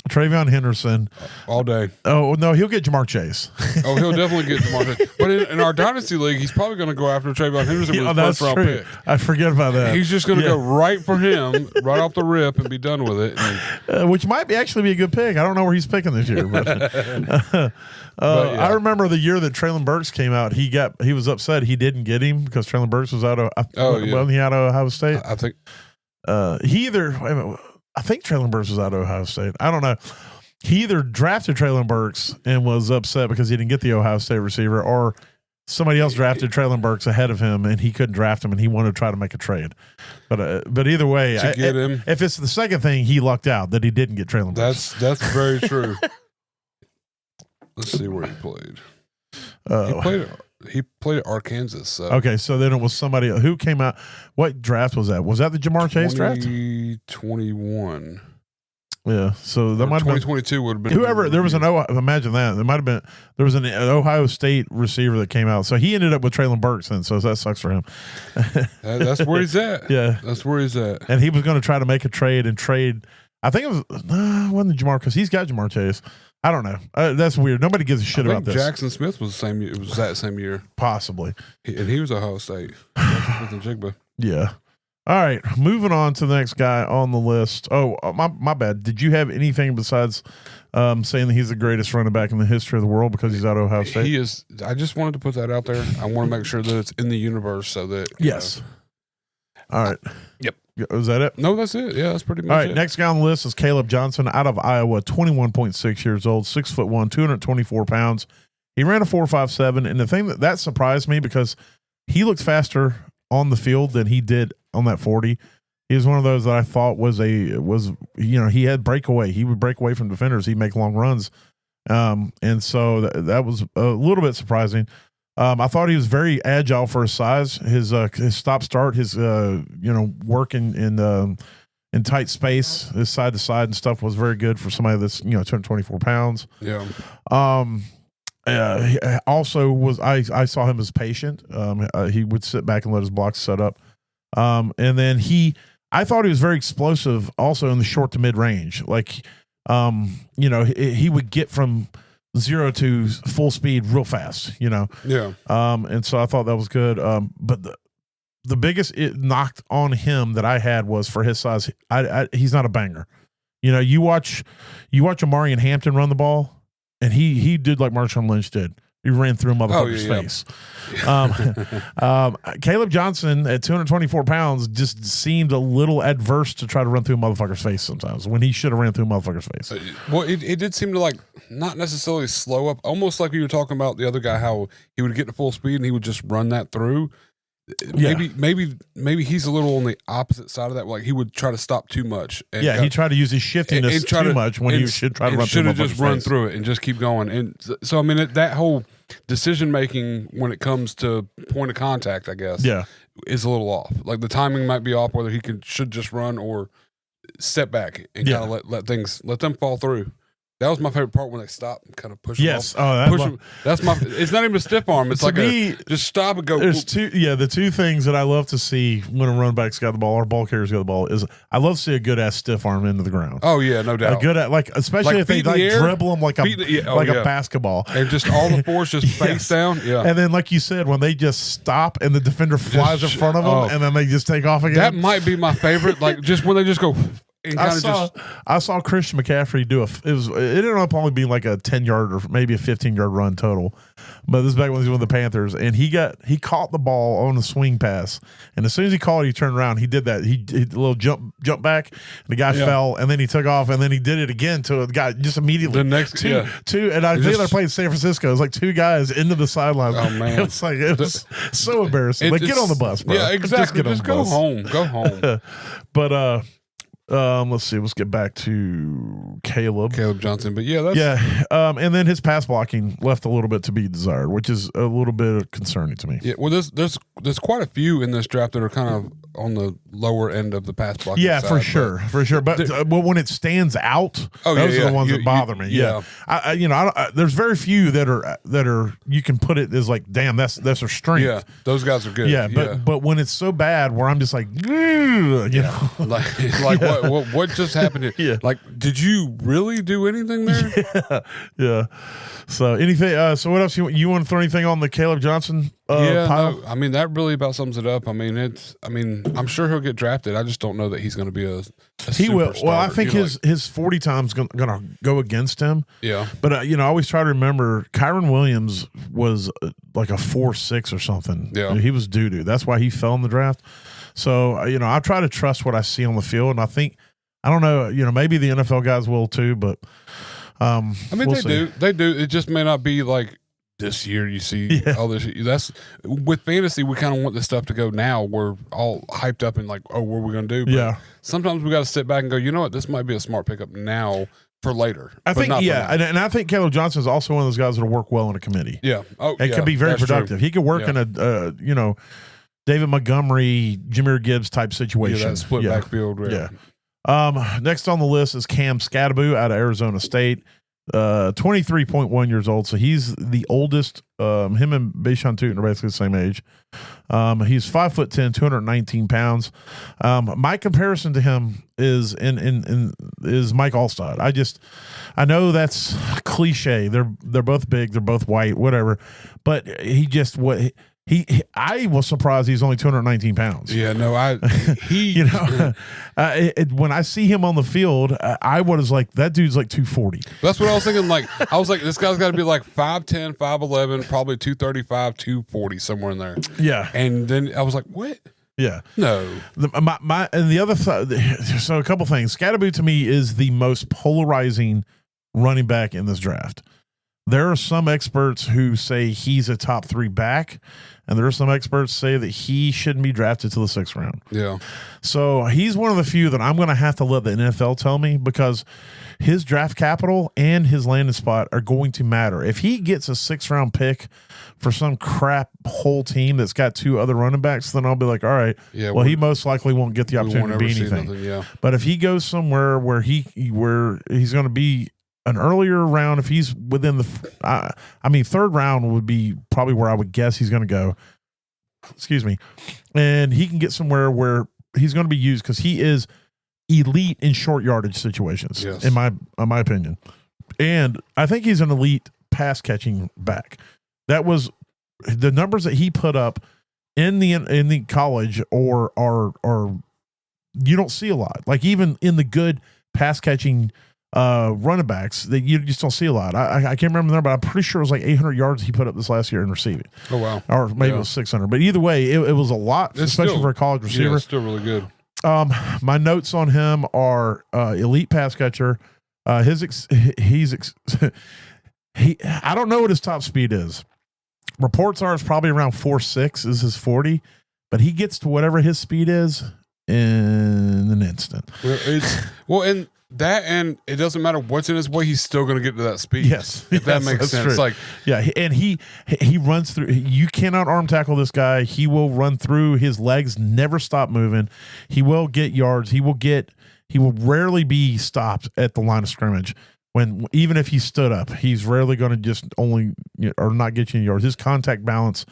Speaker 2: Travion Henderson.
Speaker 3: All day.
Speaker 2: Oh, no, he'll get Jamar Chase.
Speaker 3: Oh, he'll definitely get Jamar Chase. But in our Dynasty League, he's probably going to go after Travion Henderson with his first round pick.
Speaker 2: I forget about that.
Speaker 3: He's just going to go right for him, right off the rip, and be done with it.
Speaker 2: Which might actually be a good pick. I don't know where he's picking this year. But, I remember the year that Traylon Burks came out, he was upset he didn't get him because Traylon Burks was out of Ohio State.
Speaker 3: I think.
Speaker 2: I think Traylon Burks was out of Ohio State. I don't know. He either drafted Traylon Burks and was upset because he didn't get the Ohio State receiver, or somebody else drafted Traylon Burks ahead of him and he couldn't draft him and he wanted to try to make a trade. But either way, if it's the second thing, he lucked out that he didn't get Traylon Burks.
Speaker 3: That's very true. Let's see where he played. He played at Arkansas. So.
Speaker 2: Okay, so then it was somebody who came out. What draft was that? Was that the Jamar Chase draft?
Speaker 3: 2021.
Speaker 2: Yeah, so that might have
Speaker 3: 2022 would have been
Speaker 2: whoever. There was imagine that there was an Ohio State receiver that came out. So he ended up with Traylon Burks, then. So that sucks for him.
Speaker 3: That's where he's at.
Speaker 2: Yeah,
Speaker 3: that's where he's at.
Speaker 2: And he was going to try to make a trade. I think it wasn't Jamar because he's got Jamar Chase. I don't know. That's weird. Nobody gives a shit about this.
Speaker 3: Jackson Smith was the same. It was that same year,
Speaker 2: possibly.
Speaker 3: And he was Ohio State. Smith and Jigba.
Speaker 2: Yeah. All right. Moving on to the next guy on the list. Oh, my bad. Did you have anything besides saying that he's the greatest running back in the history of the world because he's out of Ohio State?
Speaker 3: He is. I just wanted to put that out there. I want to make sure that it's in the universe so that
Speaker 2: yes. All right.
Speaker 3: Yep.
Speaker 2: Was that it?
Speaker 3: No, that's it. Yeah, that's pretty much
Speaker 2: all right.
Speaker 3: it.
Speaker 2: Next guy on the list is Caleb Johnson out of Iowa, 21.6 years old, 6'1", 224 pounds. He ran a 4.57, and the thing that surprised me because he looked faster on the field than he did on that 40. He was one of those that I thought he had breakaway. He would break away from defenders. He'd make long runs, and so that was a little bit surprising. I thought he was very agile for his size. His stop start, his work in tight space, his side to side and stuff was very good for somebody that's 224 pounds.
Speaker 3: Yeah.
Speaker 2: Also I saw him as patient. He would sit back and let his blocks set up. And then I thought he was very explosive also in the short to mid range. Like, he would get from 0 to full speed real fast, Yeah. And so I thought that was good. But the biggest knocked on him that I had was for his size. He's not a banger. You watch Amari and Hampton run the ball, and he did like Marshawn Lynch did. He ran through a motherfucker's face. Caleb Johnson at 224 pounds just seemed a little adverse to try to run through a motherfucker's face sometimes when he should have ran through a motherfucker's face.
Speaker 3: Well, it did seem to not necessarily slow up, almost like you were talking about the other guy, how he would get to full speed and he would just run that through.
Speaker 2: Yeah.
Speaker 3: Maybe he's a little on the opposite side of that. Like he would try to stop too much.
Speaker 2: He tried to use his shiftiness too much when he should try to run through.
Speaker 3: Should have just run through it and just keep going. And so I mean that whole decision making when it comes to point of contact, I guess, is a little off. Like the timing might be off whether he should just run or step back and kind of let them fall through. That was my favorite part when they stop and kind of push
Speaker 2: Yes.
Speaker 3: him off. Push him. That's my. It's not even a stiff arm. It's like just stop and go.
Speaker 2: There's the two things that I love to see when a running back's got the ball or ball carrier's got the ball is I love to see a good ass stiff arm into the ground.
Speaker 3: Oh yeah, no doubt.
Speaker 2: A good at especially if they dribble them like a basketball
Speaker 3: and just all the force just face down. Yeah,
Speaker 2: and then like you said, when they just stop and the defender flies in front of them and then they just take off again.
Speaker 3: That might be my favorite. Like just when they just go.
Speaker 2: I saw Christian McCaffrey do it ended up only being like a 10-yard or maybe a 15-yard run total, but this is back when he was with the Panthers, and he caught the ball on a swing pass, and as soon as he caught it, he turned around, he did that, he did a little jump back, and the guy fell, and then he took off, and then he did it again to a guy just immediately. The next two, and I think they played San Francisco. It was like two guys into the sideline.
Speaker 3: Oh man,
Speaker 2: it was so embarrassing. Like get on the bus, bro.
Speaker 3: Yeah, exactly. Just go home. Go home.
Speaker 2: But let's see. Let's get back to Caleb
Speaker 3: Johnson. But
Speaker 2: and then his pass blocking left a little bit to be desired, which is a little bit concerning to me.
Speaker 3: Yeah, well, there's quite a few in this draft that are kind of on the lower end of the pass blocking.
Speaker 2: Yeah,
Speaker 3: side,
Speaker 2: for sure. But when it stands out, those are the ones that bother me. Yeah, there's very few that are you can put it as like, damn, that's their strength.
Speaker 3: Yeah, those guys are good.
Speaker 2: Yeah, but when it's so bad, where I'm just like, you know,
Speaker 3: like what just happened here?
Speaker 2: Yeah.
Speaker 3: Like, did you really do anything there?
Speaker 2: Yeah. So anything? So what else you want to throw anything on the Caleb Johnson? Pile?
Speaker 3: No, I mean that really about sums it up. I mean I'm sure he'll get drafted. I just don't know that he's going to be a
Speaker 2: he will. Well, I think his 40 time's going to go against him.
Speaker 3: Yeah.
Speaker 2: But I always try to remember Kyron Williams was like a 4.6 or something.
Speaker 3: Yeah.
Speaker 2: He was doo-doo. That's why he fell in the draft. So I try to trust what I see on the field, and I think I don't know. Maybe the NFL guys will too, but
Speaker 3: I mean they do. It just may not be like. This year, you see all this. That's with fantasy. We kind of want this stuff to go now. We're all hyped up and like, oh, what are we going to do? But sometimes we got to sit back and go. You know what? This might be a smart pickup now for later.
Speaker 2: I think and I think Caleb Johnson is also one of those guys that'll work well in a committee.
Speaker 3: Yeah,
Speaker 2: it could be very productive. True. He could work in a David Montgomery, Jahmyr Gibbs type situation.
Speaker 3: That split backfield.
Speaker 2: Yeah. Next on the list is Cam Scadaboo out of Arizona State. 23.1 years old, so he's the oldest. Him and Bashan Tootin are basically the same age. He's 5'10", 219 pounds. My comparison to him is is Mike Allstott. I know that's cliche. They're both big. They're both white. Whatever. But I was surprised he's only 219 pounds.
Speaker 3: Yeah, no,
Speaker 2: when I see him on the field, I was like, that dude's like 240.
Speaker 3: That's what I was thinking. Like, I was like, this guy's got to be like 5'10", 5'11", probably 235, 240, somewhere in there.
Speaker 2: Yeah.
Speaker 3: And then I was like, what?
Speaker 2: Yeah.
Speaker 3: No.
Speaker 2: And the other so a couple things. Scadaboo to me is the most polarizing running back in this draft. There are some experts who say he's a top 3 back, and there are some experts say that he shouldn't be drafted to the 6th round.
Speaker 3: Yeah.
Speaker 2: So he's one of the few that I'm going to have to let the NFL tell me, because his draft capital and his landing spot are going to matter. If he gets a 6th round pick for some crap whole team that's got 2 other running backs, then I'll be like, all right, well, he most likely won't get the opportunity to be anything. But if he goes somewhere where he's going to be an earlier round, if he's within the, 3rd round would be probably where I would guess he's going to go. Excuse me. And he can get somewhere where he's going to be used, because he is elite in short yardage situations, in my opinion. And I think he's an elite pass catching back. That was the numbers that he put up in the college, or you don't see a lot. Like even in the good pass catching running backs that you just don't see a lot. I can't remember the number, but I'm pretty sure it was like 800 yards he put up this last year in receiving.
Speaker 3: Oh wow.
Speaker 2: Or maybe it was 600. But either way, it was a lot, especially for a college receiver.
Speaker 3: Yeah, it's still really good.
Speaker 2: My notes on him are elite pass catcher. I don't know what his top speed is. Reports are it's probably around 4.6 is his 40, but he gets to whatever his speed is in an instant.
Speaker 3: And it doesn't matter what's in his way, he's still going to get to that speed.
Speaker 2: Yes,
Speaker 3: if that makes sense.
Speaker 2: True. And he runs through. You cannot arm tackle this guy. He will run through. His legs never stop moving. He will get yards. He will rarely be stopped at the line of scrimmage. when even if he stood up, he's rarely going to just only or not get you in yards. His contact balance,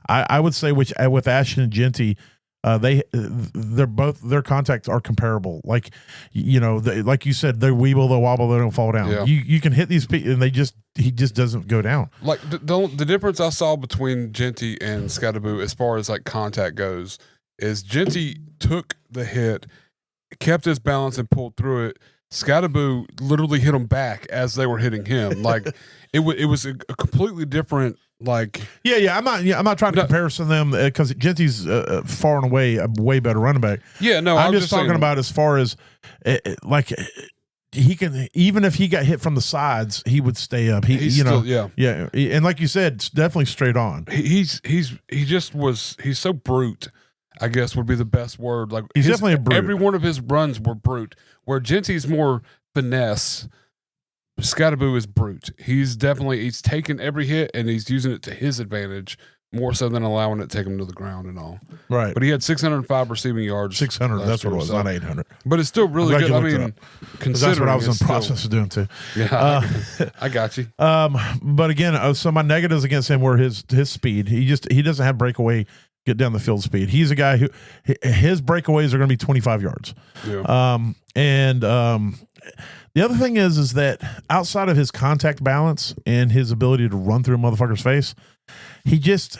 Speaker 2: I would say, with Ashton and Genty, they're both their contacts are comparable. Like like you said, they weeble, they wobble, they don't fall down.
Speaker 3: Yeah.
Speaker 2: You can hit these people and he just doesn't go down.
Speaker 3: Like the difference I saw between Genty and Scatterboo as far as like contact goes is Genty took the hit, kept his balance and pulled through it. Scatterboo literally hit him back as they were hitting him. Like it was a completely different. Like
Speaker 2: I'm not trying to comparison them because Genty's far and away a way better running back.
Speaker 3: Yeah, no,
Speaker 2: I'm just talking about as far as like he can, even if he got hit from the sides, he would stay up. He's and like you said, it's definitely straight on.
Speaker 3: He's so brute, I guess would be the best word. Like
Speaker 2: he's definitely a brute.
Speaker 3: Every one of his runs were brute. Where Genty's more finesse, Scatterboo is brute. He's taking every hit and he's using it to his advantage more so than allowing it to take him to the ground and all.
Speaker 2: Right.
Speaker 3: But he had 605 receiving yards.
Speaker 2: 600. That's what it was, not 800.
Speaker 3: But it's still really good. I mean, considering
Speaker 2: that's what I was in the process of doing too.
Speaker 3: Yeah, I got you.
Speaker 2: But again, so my negatives against him were his speed. He doesn't have breakaway. Get down the field speed. He's a guy who his breakaways are going to be 25 yards.
Speaker 3: Yeah.
Speaker 2: The other thing is that outside of his contact balance and his ability to run through a motherfucker's face, it just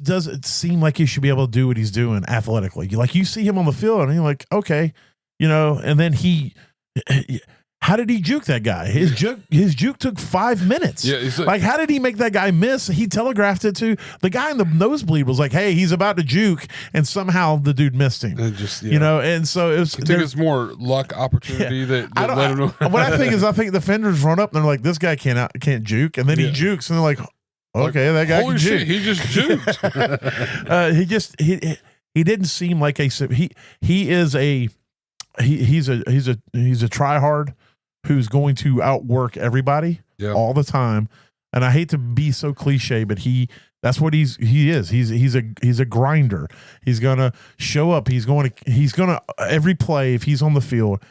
Speaker 2: doesn't seem like he should be able to do what he's doing athletically. Like you see him on the field and you're like, okay, and then how did he juke that guy? His juke took 5 minutes.
Speaker 3: Yeah,
Speaker 2: like how did he make that guy miss? He telegraphed it to the guy in the nosebleed. Was like, hey, he's about to juke, and somehow the dude missed him. And so it was.
Speaker 3: I think it's more luck opportunity that let him know.
Speaker 2: What I think is, defenders run up and they're like, this guy can't juke, and then he jukes, and they're like, okay, that guy
Speaker 3: holy
Speaker 2: can
Speaker 3: shit,
Speaker 2: juke.
Speaker 3: he just juked.
Speaker 2: He didn't seem like he's a try hard who's going to outwork everybody all the time. And I hate to be so cliche, but that's what he is. He's a grinder. He's gonna show up. He's gonna every play, if he's on the field,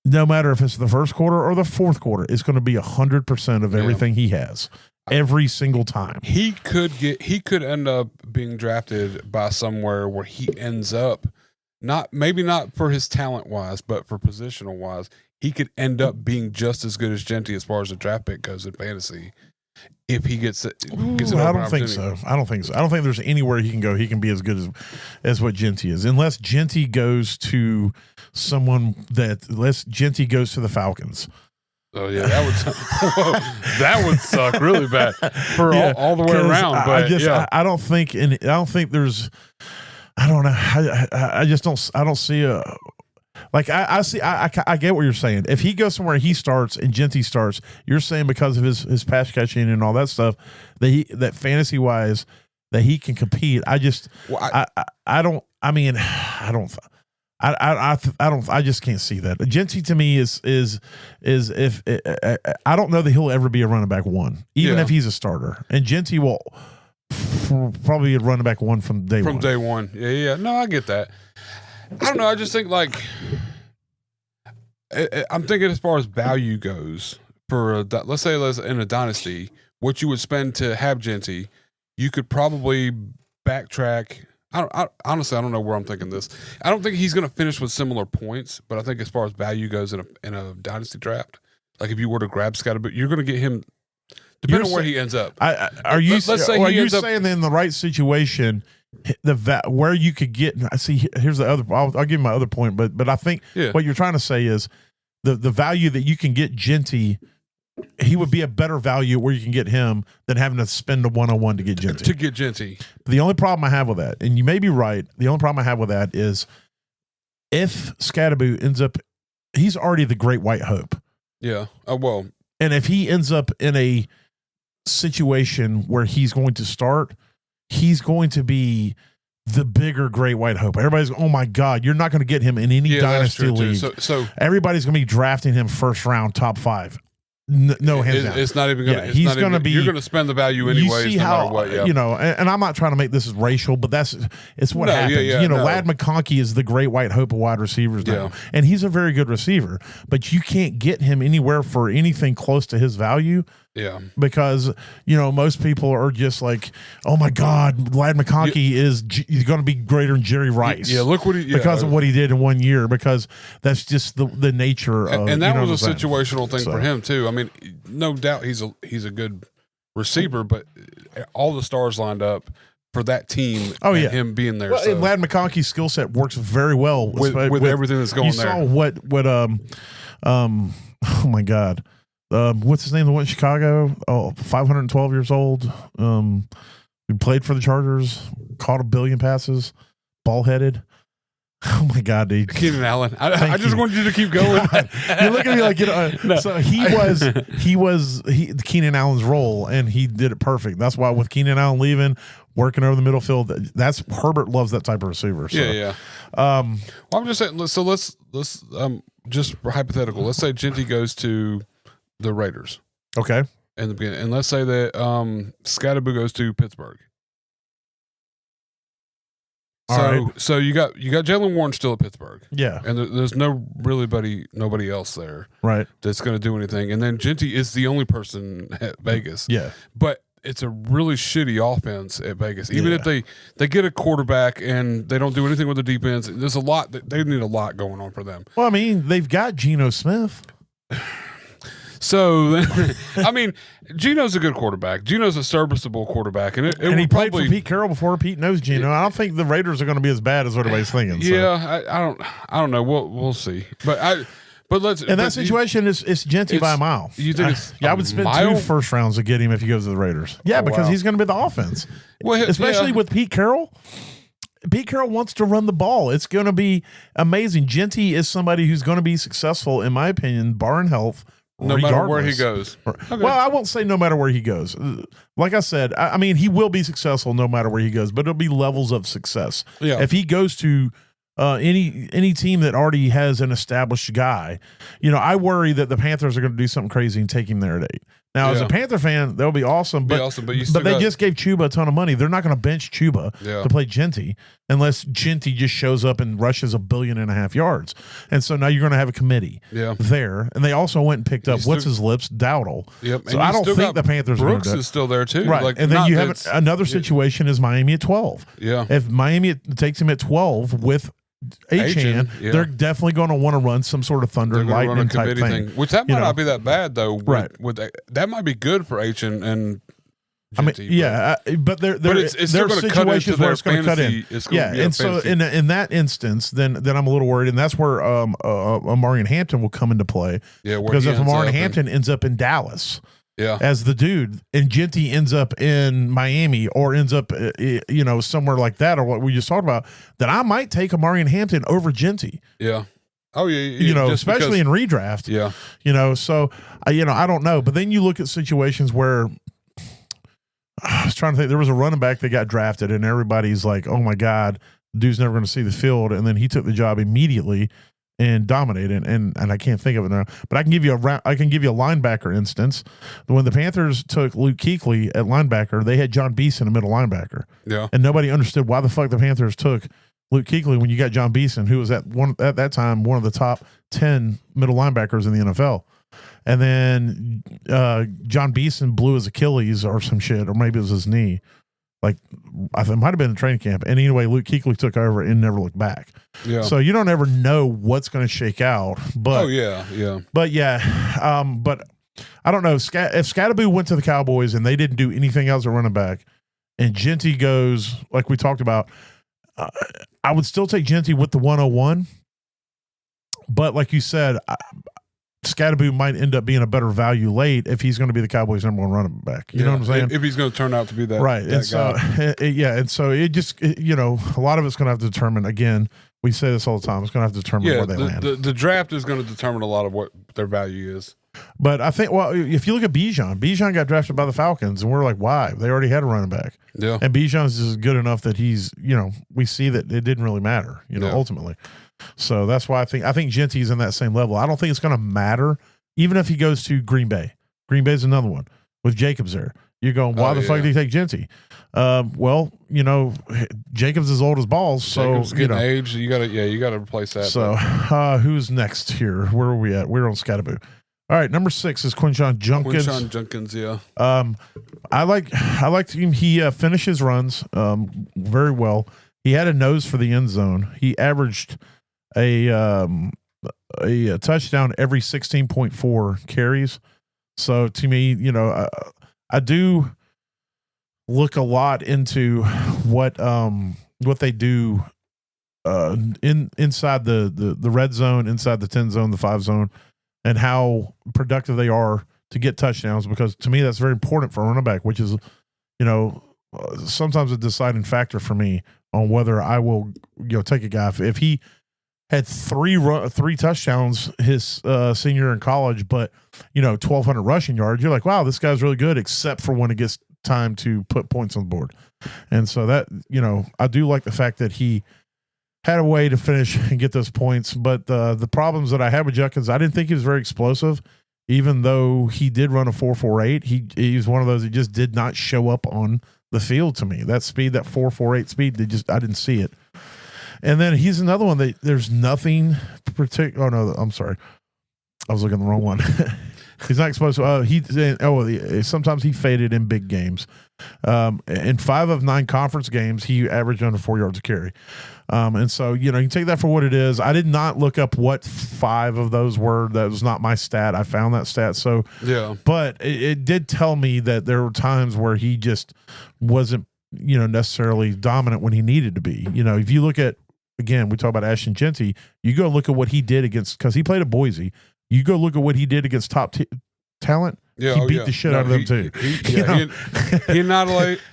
Speaker 2: no matter if it's the first quarter or the fourth quarter, it's going to be 100% of everything he has every single time.
Speaker 3: He could end up being drafted by somewhere where he ends up maybe not for his talent wise, but for positional wise, he could end up being just as good as Genty as far as the draft pick goes in fantasy. If he gets it,
Speaker 2: I don't think so. I don't think there's anywhere he can go. He can be as good as what Genty is, unless Genty goes to unless Genty goes to the Falcons.
Speaker 3: Oh yeah, that would suck really bad for all the way around. But
Speaker 2: I don't think there's. I don't know. I just don't. I don't see a. Like I see, I get what you're saying. If he goes somewhere, he starts and Genty starts. You're saying because of his pass catching and all that stuff that fantasy wise that he can compete. I just I just can't see that. Genty to me is if I don't know that he'll ever be a running back one, even if he's a starter. And Genty will probably be a running back one from day one.
Speaker 3: From day one, yeah. No, I get that. I don't know. I just think I'm thinking as far as value goes for let's say in a dynasty, what you would spend to have Genty, you could probably backtrack. Honestly, I don't know where I'm thinking this. I don't think he's going to finish with similar points, but I think as far as value goes in a dynasty draft, like if you were to grab Scotty, you're going to get him depending on where he ends up.
Speaker 2: Are you saying in the right situation? Where you could get, I see. Here's the other. I'll give you my other point, but I think what you're trying to say is the value that you can get Genty. He would be a better value where you can get him than having to spend a 101 to get Genty.
Speaker 3: To get Genty.
Speaker 2: The only problem I have with that, and you may be right, the only problem I have with that is if Scatterboo ends up, he's already the great white hope.
Speaker 3: Yeah. Oh well.
Speaker 2: And if he ends up in a situation where he's going to start, he's going to be the bigger great white hope. Everybody's, oh my God, you're not going to get him in any dynasty league.
Speaker 3: So
Speaker 2: everybody's going to be drafting him first round, top 5. No, hands down.
Speaker 3: It's not even going to.
Speaker 2: Yeah, he's going to be.
Speaker 3: You're going to spend the value anyways, no matter what. Yeah.
Speaker 2: You know, and I'm not trying to make this as racial, but it's what happens. Lad McConkey is the great white hope of wide receivers now, and he's a very good receiver. But you can't get him anywhere for anything close to his value.
Speaker 3: Yeah,
Speaker 2: because most people are just like, oh my God, Lad McConkey is going to be greater than Jerry Rice.
Speaker 3: Yeah, look what
Speaker 2: because of what he did in 1 year. Because that's just the nature of.
Speaker 3: And that was a situational thing for him too. I mean, no doubt he's a good receiver, but all the stars lined up for that team. Oh yeah, him being there.
Speaker 2: Well, Lad McConkey's skill set works very well
Speaker 3: with everything that's going there.
Speaker 2: You saw oh my God. What's his name? The one in Chicago. 512 years old. He played for the Chargers. Caught 1 billion passes. Ball headed. Oh my God, dude!
Speaker 3: Keenan Allen. I just wanted you to keep going.
Speaker 2: You're looking at me like no. So he was Keenan Allen's role, and he did it perfect. That's why with Keenan Allen leaving, working over the middle field, that's Herbert loves that type of receiver. So.
Speaker 3: Yeah. Well, I'm just saying. So let's just hypothetical. Let's say Genty goes to the Raiders.
Speaker 2: Okay.
Speaker 3: In the beginning. And let's say that Scatterboo goes to Pittsburgh. So you got Jalen Warren still at Pittsburgh.
Speaker 2: Yeah.
Speaker 3: And there's nobody else there.
Speaker 2: Right.
Speaker 3: That's going to do anything. And then Genty is the only person at Vegas.
Speaker 2: Yeah.
Speaker 3: But it's a really shitty offense at Vegas. Even if they get a quarterback and they don't do anything with the defense, there's a lot they need a lot going on for them.
Speaker 2: Well, I mean, they've got Geno Smith.
Speaker 3: So, I mean, Geno's a good quarterback. Geno's a serviceable quarterback, and
Speaker 2: he played for Pete Carroll before Pete knows Geno. I don't think the Raiders are going to be as bad as what everybody's thinking.
Speaker 3: Yeah, so. I don't know. We'll see. But let's.
Speaker 2: In that situation, it's Genty by a mile.
Speaker 3: You think?
Speaker 2: I would spend 2 first rounds to get him if he goes to the Raiders. Yeah, because he's going to be the offense, especially with Pete Carroll. Pete Carroll wants to run the ball. It's going to be amazing. Genty is somebody who's going to be successful, in my opinion, barring health.
Speaker 3: No matter where he goes.
Speaker 2: Okay. Well, I won't say no matter where he goes. Like I said, I mean, he will be successful no matter where he goes, but it'll be levels of success.
Speaker 3: Yeah.
Speaker 2: If he goes to any team that already has an established guy, I worry that the Panthers are going to do something crazy and take him there at 8. Now, as a Panther fan, that would be awesome. But they just gave Chuba a ton of money. They're not going to bench Chuba to play Genty unless Genty just shows up and rushes 1.5 billion yards. And so now you're going to have a committee there. And they also went and picked up Dowdle.
Speaker 3: Yep.
Speaker 2: So I don't think the Panthers
Speaker 3: Brooks
Speaker 2: are going to do it.
Speaker 3: is still there too.
Speaker 2: Right. And then you have another situation is Miami at 12.
Speaker 3: Yeah.
Speaker 2: If Miami takes him at 12 with Achane, they're definitely going to want to run some sort of thunder and lightning type thing.
Speaker 3: Which that might not be that bad though.
Speaker 2: Right.
Speaker 3: That might be good for Achane and
Speaker 2: Genty, but there's situations where it's going to cut in. And so in that instance, then I'm a little worried, and that's where Amarian Hampton will come into play.
Speaker 3: Yeah,
Speaker 2: because if Amarian Hampton ends up in Dallas.
Speaker 3: Yeah,
Speaker 2: as the dude, and Genty ends up in Miami or ends up, somewhere like that, or what we just talked about, then I might take Amarian Hampton over Genty.
Speaker 3: Yeah. Oh yeah.
Speaker 2: Especially in redraft.
Speaker 3: Yeah.
Speaker 2: So I don't know, but then you look at situations where I was trying to think. There was a running back that got drafted, and everybody's like, "Oh my God, the dude's never going to see the field," and then he took the job immediately and dominated, and I can't think of it now, but I can give you a linebacker instance. When the Panthers took Luke Kuechly at linebacker, they had John Beeson, a middle linebacker.
Speaker 3: Yeah,
Speaker 2: and nobody understood why the fuck the Panthers took Luke Kuechly when you got John Beeson, who was at that time one of the top 10 middle linebackers in the NFL. And then John Beeson blew his Achilles or some shit, or maybe it was his knee. Like, I think it might have been in training camp. And anyway, Luke Kuechly took over and never looked back.
Speaker 3: Yeah.
Speaker 2: So you don't ever know what's going to shake out. But But but I don't know if Scatterboo went to the Cowboys and they didn't do anything else at running back, and Genty goes like we talked about, I would still take Genty with the 101. But like you said, Scatterboo might end up being a better value late if he's going to be the Cowboys' number 1 running back. You know what I'm saying?
Speaker 3: If he's going to turn out to be that,
Speaker 2: right?
Speaker 3: That
Speaker 2: and so, and so it just, a lot of it's going to have to determine. Again, we say this all the time. It's going to have to determine where they land.
Speaker 3: The draft is going to determine a lot of what their value is.
Speaker 2: But I think, if you look at Bijan got drafted by the Falcons, and we're like, why? They already had a running back.
Speaker 3: Yeah,
Speaker 2: and Bijan's is good enough that he's, we see that it didn't really matter, ultimately. So that's why I think Genty's in that same level. I don't think it's going to matter even if he goes to Green Bay is another one with Jacobs there. You're going, why the fuck did he take Genty? Well, Jacobs is old as balls, so
Speaker 3: Jacobs getting age. You gotta replace that.
Speaker 2: So, who's next here? Where are we at? We're on Scatterboo. All right, number 6 is Quinshon Judkins.
Speaker 3: Quinshon Judkins, yeah.
Speaker 2: I like him. He finishes runs very well. He had a nose for the end zone. He averaged a touchdown every 16.4 carries. So to me, I do look a lot into what they do inside the red zone, inside the 10 zone, the 5 zone, and how productive they are to get touchdowns, because to me that's very important for a running back, which is sometimes a deciding factor for me on whether I will take a guy. If he had three touchdowns his senior year in college, but 1,200 rushing yards, you're like, wow, this guy's really good, except for when it gets time to put points on the board. And so that, I do like the fact that he had a way to finish and get those points. But the problems that I had with Judkins, I didn't think he was very explosive, even though he did run a 4.48. He's one of those that just did not show up on the field to me. That speed, that 4.48 speed, I didn't see it. And then he's another one that there's nothing particular. Oh no, I'm sorry, I was looking at the wrong one. He's not explosive. Sometimes he faded in big games. In 5 of 9 conference games, he averaged under 4 yards a carry. And so, you can take that for what it is. I did not look up what 5 of those were. That was not my stat. I found that stat. So,
Speaker 3: yeah.
Speaker 2: But it did tell me that there were times where he just wasn't, necessarily dominant when he needed to be. If you look at, again, we talk about Ashton Genty, you go look at what he did because he played at Boise. You go look at what he did against top talent.
Speaker 3: Yeah,
Speaker 2: he beat the shit out of them too.
Speaker 3: He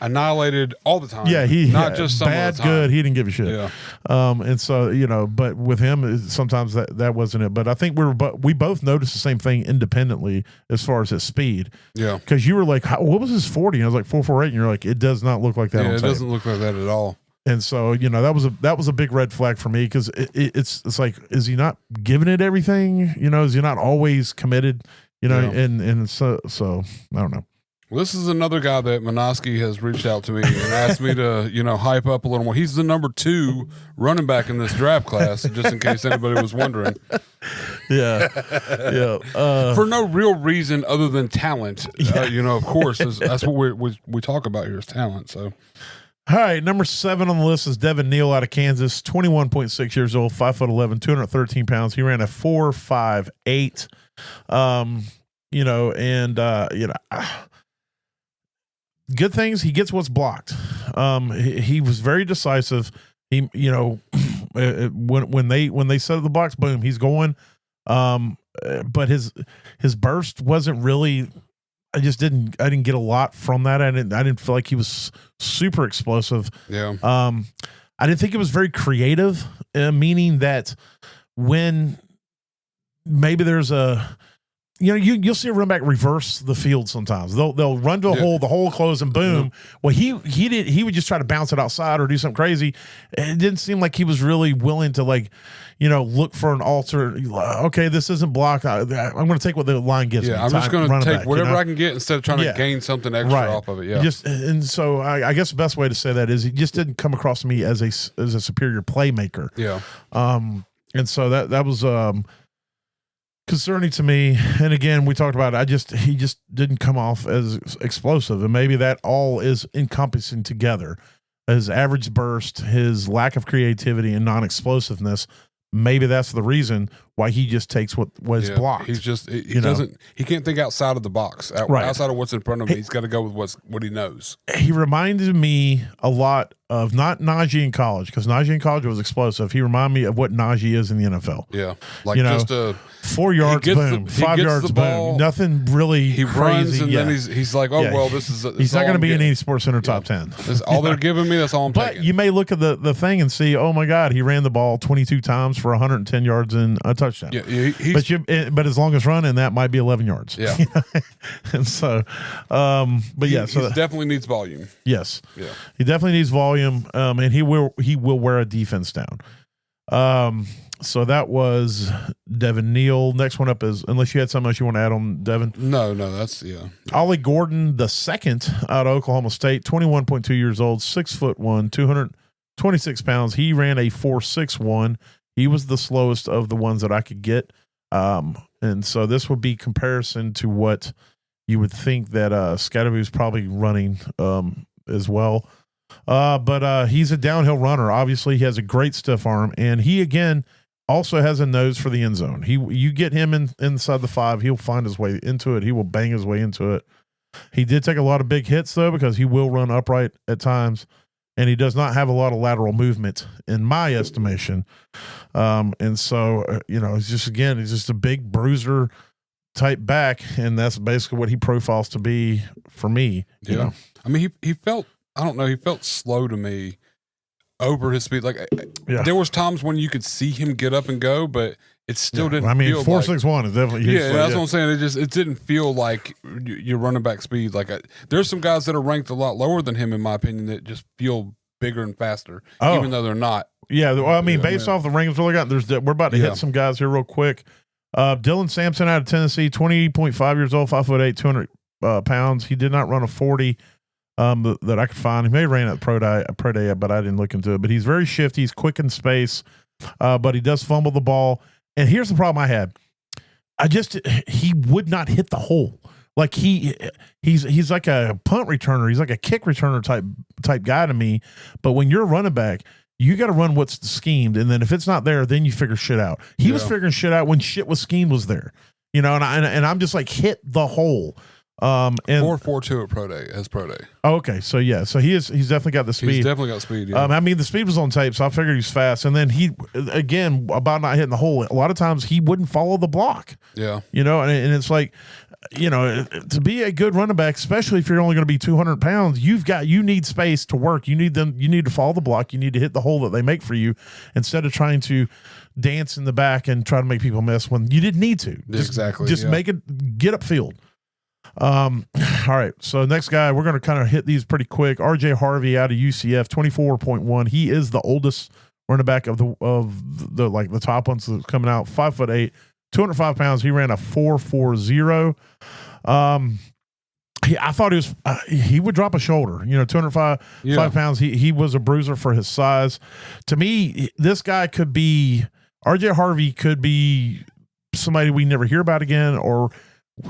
Speaker 3: annihilated all the time.
Speaker 2: Yeah,
Speaker 3: not just some
Speaker 2: bad,
Speaker 3: of the time.
Speaker 2: good. He didn't give a shit.
Speaker 3: Yeah.
Speaker 2: And so but with him, sometimes that wasn't it. But I think we both noticed the same thing independently as far as his speed.
Speaker 3: Yeah.
Speaker 2: Because you were like, what was his 40? And I was like 4.48, and you're like, it does not look like that.
Speaker 3: Yeah,
Speaker 2: on
Speaker 3: it
Speaker 2: tape.
Speaker 3: doesn't look like that at all.
Speaker 2: And so, that was a big red flag for me, because it's like, is he not giving it everything? Is he not always committed? And so I don't know.
Speaker 3: Well, this is another guy that Minoski has reached out to me and asked me to, hype up a little more. He's the number 2 running back in this draft class, just in case anybody was wondering.
Speaker 2: Yeah.
Speaker 3: For no real reason other than talent. Of course, that's what we talk about here is talent. So.
Speaker 2: All right, number 7 on the list is Devin Neal out of Kansas, 21.6 years old, 5'11", 213 pounds. He ran a 4.58. Good things. He gets what's blocked. He was very decisive. He, when they set the blocks, boom, he's going. But his burst wasn't really. I didn't get a lot from that. I didn't feel like he was super explosive.
Speaker 3: Yeah.
Speaker 2: I didn't think it was very creative, meaning that when maybe there's you'll see a run back reverse the field sometimes. They'll run to a hole, the hole closed, and boom. Well, he would just try to bounce it outside or do something crazy. It didn't seem like he was really willing to look for an alter. Okay, this isn't blocked. I'm going to take what the line gives me.
Speaker 3: I'm just going to take whatever I can get instead of trying to gain something extra off of it. Yeah.
Speaker 2: And so I guess the best way to say that is he just didn't come across to me as a superior playmaker.
Speaker 3: Yeah.
Speaker 2: And so that was concerning to me. And again, we talked about it. He just didn't come off as explosive, and maybe that all is encompassing together. His average burst, his lack of creativity and non-explosiveness. Maybe that's the reason why he just takes what was blocked.
Speaker 3: He's just he can't think outside of the box. Outside of what's in front of him, he's got to go with what he knows. He
Speaker 2: reminded me a lot of not Najee in college, because Najee in college was explosive. He reminded me of what Najee is in the NFL.
Speaker 3: Yeah, just a
Speaker 2: 4 yards, boom, 5 yards, boom. Nothing really.
Speaker 3: He
Speaker 2: crazy.
Speaker 3: Runs and then he's like, this is.
Speaker 2: He's not going to be in any Sports Center top 10.
Speaker 3: That's all they're giving me. That's all I'm taking.
Speaker 2: But you may look at the thing and see, oh my God, he ran the ball 22 times for 110 yards and a touchdown.
Speaker 3: Yeah,
Speaker 2: but his longest run in that might be 11 yards.
Speaker 3: Yeah,
Speaker 2: and so, he
Speaker 3: definitely needs volume.
Speaker 2: Yes,
Speaker 3: yeah,
Speaker 2: he definitely needs volume, and he will wear a defense down. So that was Devin Neal. Next one up is, unless you had something else you want to add on, Devin.
Speaker 3: No, that's
Speaker 2: Ollie Gordon, the second out of Oklahoma State, 21.2 years old, 6'1", 226 pounds. He ran a 4.61. He was the slowest of the ones that I could get. And so this would be comparison to what you would think that Scatterboo's probably running as well. But he's a downhill runner. Obviously, he has a great stiff arm, and he again also has a nose for the end zone. You get him inside the 5, he'll find his way into it. He will bang his way into it. He did take a lot of big hits though, because he will run upright at times, and he does not have a lot of lateral movement in my estimation. And so he's just a big bruiser type back, and that's basically what he profiles to be for me. You know?
Speaker 3: I mean, he felt. I don't know. He felt slow to me over his speed. Like there was times when you could see him get up and go, but it still didn't. I mean,
Speaker 2: 4.61 is definitely.
Speaker 3: That's what I'm saying. It didn't feel like your running back speed. Like there's some guys that are ranked a lot lower than him, in my opinion, that just feel bigger and faster, even though they're not.
Speaker 2: Yeah, well, I mean, based off the rings we're looking at, we're about to hit some guys here real quick. Dylan Sampson out of Tennessee, 20.5 years old, 5'8", 200 pounds. He did not run a 40. That I could find. He may have ran at pro day, but I didn't look into it. But he's very shifty. He's quick in space, but he does fumble the ball. And here's the problem I had. He would not hit the hole. Like he's like a punt returner. He's like a kick returner type guy to me. But when you're a running back, you got to run what's schemed. And then if it's not there, then you figure shit out. He was figuring shit out when shit was schemed was there, and I'm just like, hit the hole. And
Speaker 3: 4.42 at pro day.
Speaker 2: Okay, so he's definitely got the speed.
Speaker 3: He's definitely got speed. Yeah.
Speaker 2: I mean, the speed was on tape, so I figured he's fast. And then he, again, about not hitting the hole. A lot of times he wouldn't follow the block.
Speaker 3: Yeah,
Speaker 2: and it's like, to be a good running back, especially if you're only going to be 200 pounds, you need space to work. You need to follow the block. You need to hit the hole that they make for you, instead of trying to dance in the back and try to make people miss when you didn't need to. Just make it, get upfield. All right. So next guy, we're going to kind of hit these pretty quick. RJ Harvey out of UCF, 24.1. He is the oldest running back of the top ones that's coming out. 5'8", 205 pounds. He ran a 4.40. I thought he would drop a shoulder. 205 pounds. He was a bruiser for his size. To me, this guy could be, RJ Harvey could be somebody we never hear about again, or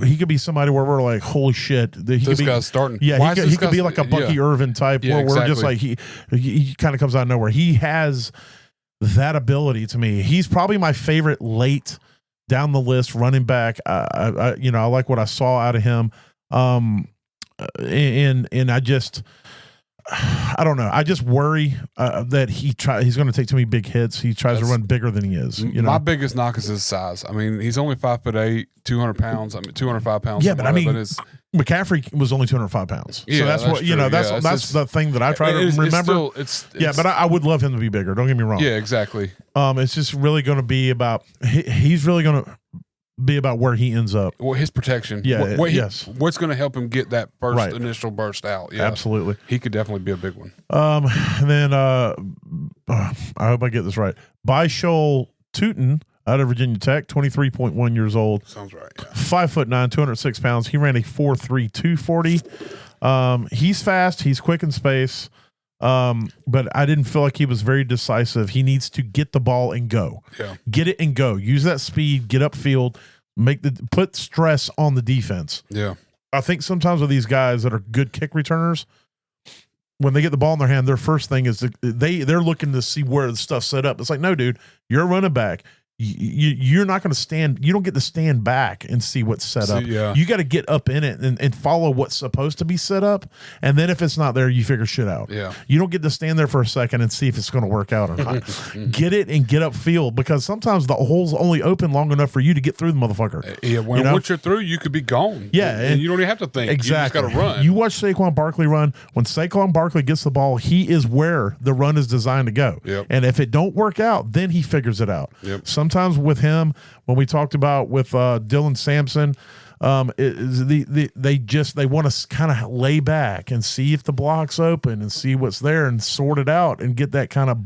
Speaker 2: he could be somebody where we're like, holy shit.
Speaker 3: This guy's starting.
Speaker 2: Yeah, he could be like a Bucky Irvin type, where we're just like, he kind of comes out of nowhere. He has that ability to me. He's probably my favorite late down the list running back. I like what I saw out of him. And I don't know. I just worry that he's going to take too many big hits. He tries to run bigger than he is.
Speaker 3: My biggest knock is his size. I mean, he's only 5'8", 200 pounds. I mean, 205 pounds.
Speaker 2: Yeah, but I mean, McCaffrey was only 205 pounds. So that's what that's the thing that I try to remember. But I would love him to be bigger. Don't get me wrong.
Speaker 3: Yeah, exactly.
Speaker 2: It's just really going to be about he's really going to be about where he ends up.
Speaker 3: Well, his protection.
Speaker 2: Yeah.
Speaker 3: What's going to help him get that initial burst out? Yeah,
Speaker 2: absolutely.
Speaker 3: He could definitely be a big one.
Speaker 2: And then I hope I get this right. Bishol Tootin out of Virginia Tech, 23.1 years old.
Speaker 3: Sounds right. Yeah.
Speaker 2: 5'9", 206 pounds. He ran a 4.3, 240. He's fast. He's quick in space. But I didn't feel like he was very decisive. He needs to get the ball and go.
Speaker 3: Yeah.
Speaker 2: Get it and go. Use that speed, get upfield, put stress on the defense.
Speaker 3: Yeah.
Speaker 2: I think sometimes with these guys that are good kick returners, when they get the ball in their hand, their first thing is they're looking to see where the stuff's set up. It's like, no, dude, you're a running back. You're not going to stand. You don't get to stand back and see what's set up.
Speaker 3: Yeah.
Speaker 2: You got to get up in it and follow what's supposed to be set up. And then if it's not there, you figure shit out.
Speaker 3: Yeah.
Speaker 2: You don't get to stand there for a second and see if it's going to work out or not. Get it and get upfield, because sometimes the hole's only open long enough for you to get through the motherfucker.
Speaker 3: Yeah. Once you're through, you could be gone.
Speaker 2: Yeah.
Speaker 3: And you don't even have to think.
Speaker 2: Exactly.
Speaker 3: You just got to run.
Speaker 2: You watch Saquon Barkley run. When Saquon Barkley gets the ball, he is where the run is designed to go.
Speaker 3: Yep.
Speaker 2: And if it don't work out, then he figures it out.
Speaker 3: Yep.
Speaker 2: Sometimes with him, when we talked about with Dylan Sampson, they want to kind of lay back and see if the block's open and see what's there and sort it out and get that kind of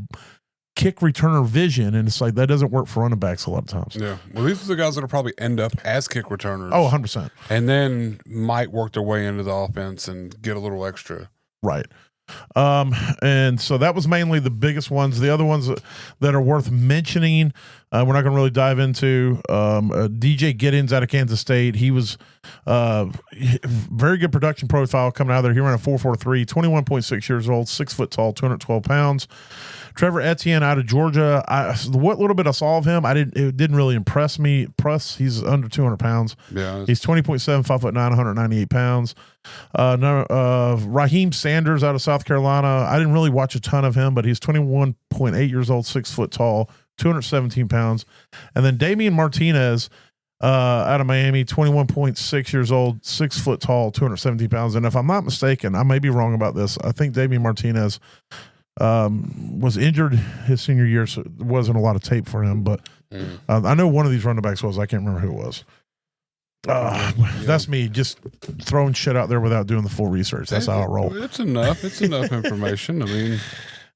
Speaker 2: kick returner vision, and it's like that doesn't work for running backs a lot of times.
Speaker 3: Yeah. Well, these are the guys that will probably end up as kick returners.
Speaker 2: Oh, 100%.
Speaker 3: And then might work their way into the offense and get a little extra.
Speaker 2: Right. And so that was mainly the biggest ones. The other ones that are worth mentioning, we're not going to really dive into. DJ Giddens out of Kansas State. He was very good production profile coming out of there. He ran a 4.43, 21.6 years old, 6 foot tall, 212 pounds. Trevor Etienne out of Georgia. What little bit I saw of him, it didn't really impress me. Plus, he's under 200 pounds.
Speaker 3: Yeah,
Speaker 2: he's 20.7, 5'9", 198 pounds. Raheem Sanders out of South Carolina. I didn't really watch a ton of him, but he's 21.8 years old, 6 foot tall, 217 pounds. And then Damian Martinez out of Miami, 21.6 years old, 6 foot tall, 217 pounds. And if I'm not mistaken, I may be wrong about this, I think Damian Martinez was injured his senior year, so there wasn't a lot of tape for him. But I know one of these running backs was. I can't remember who it was. That's me just throwing shit out there without doing the full research. That's how I roll.
Speaker 3: It's enough. It's enough information. I mean,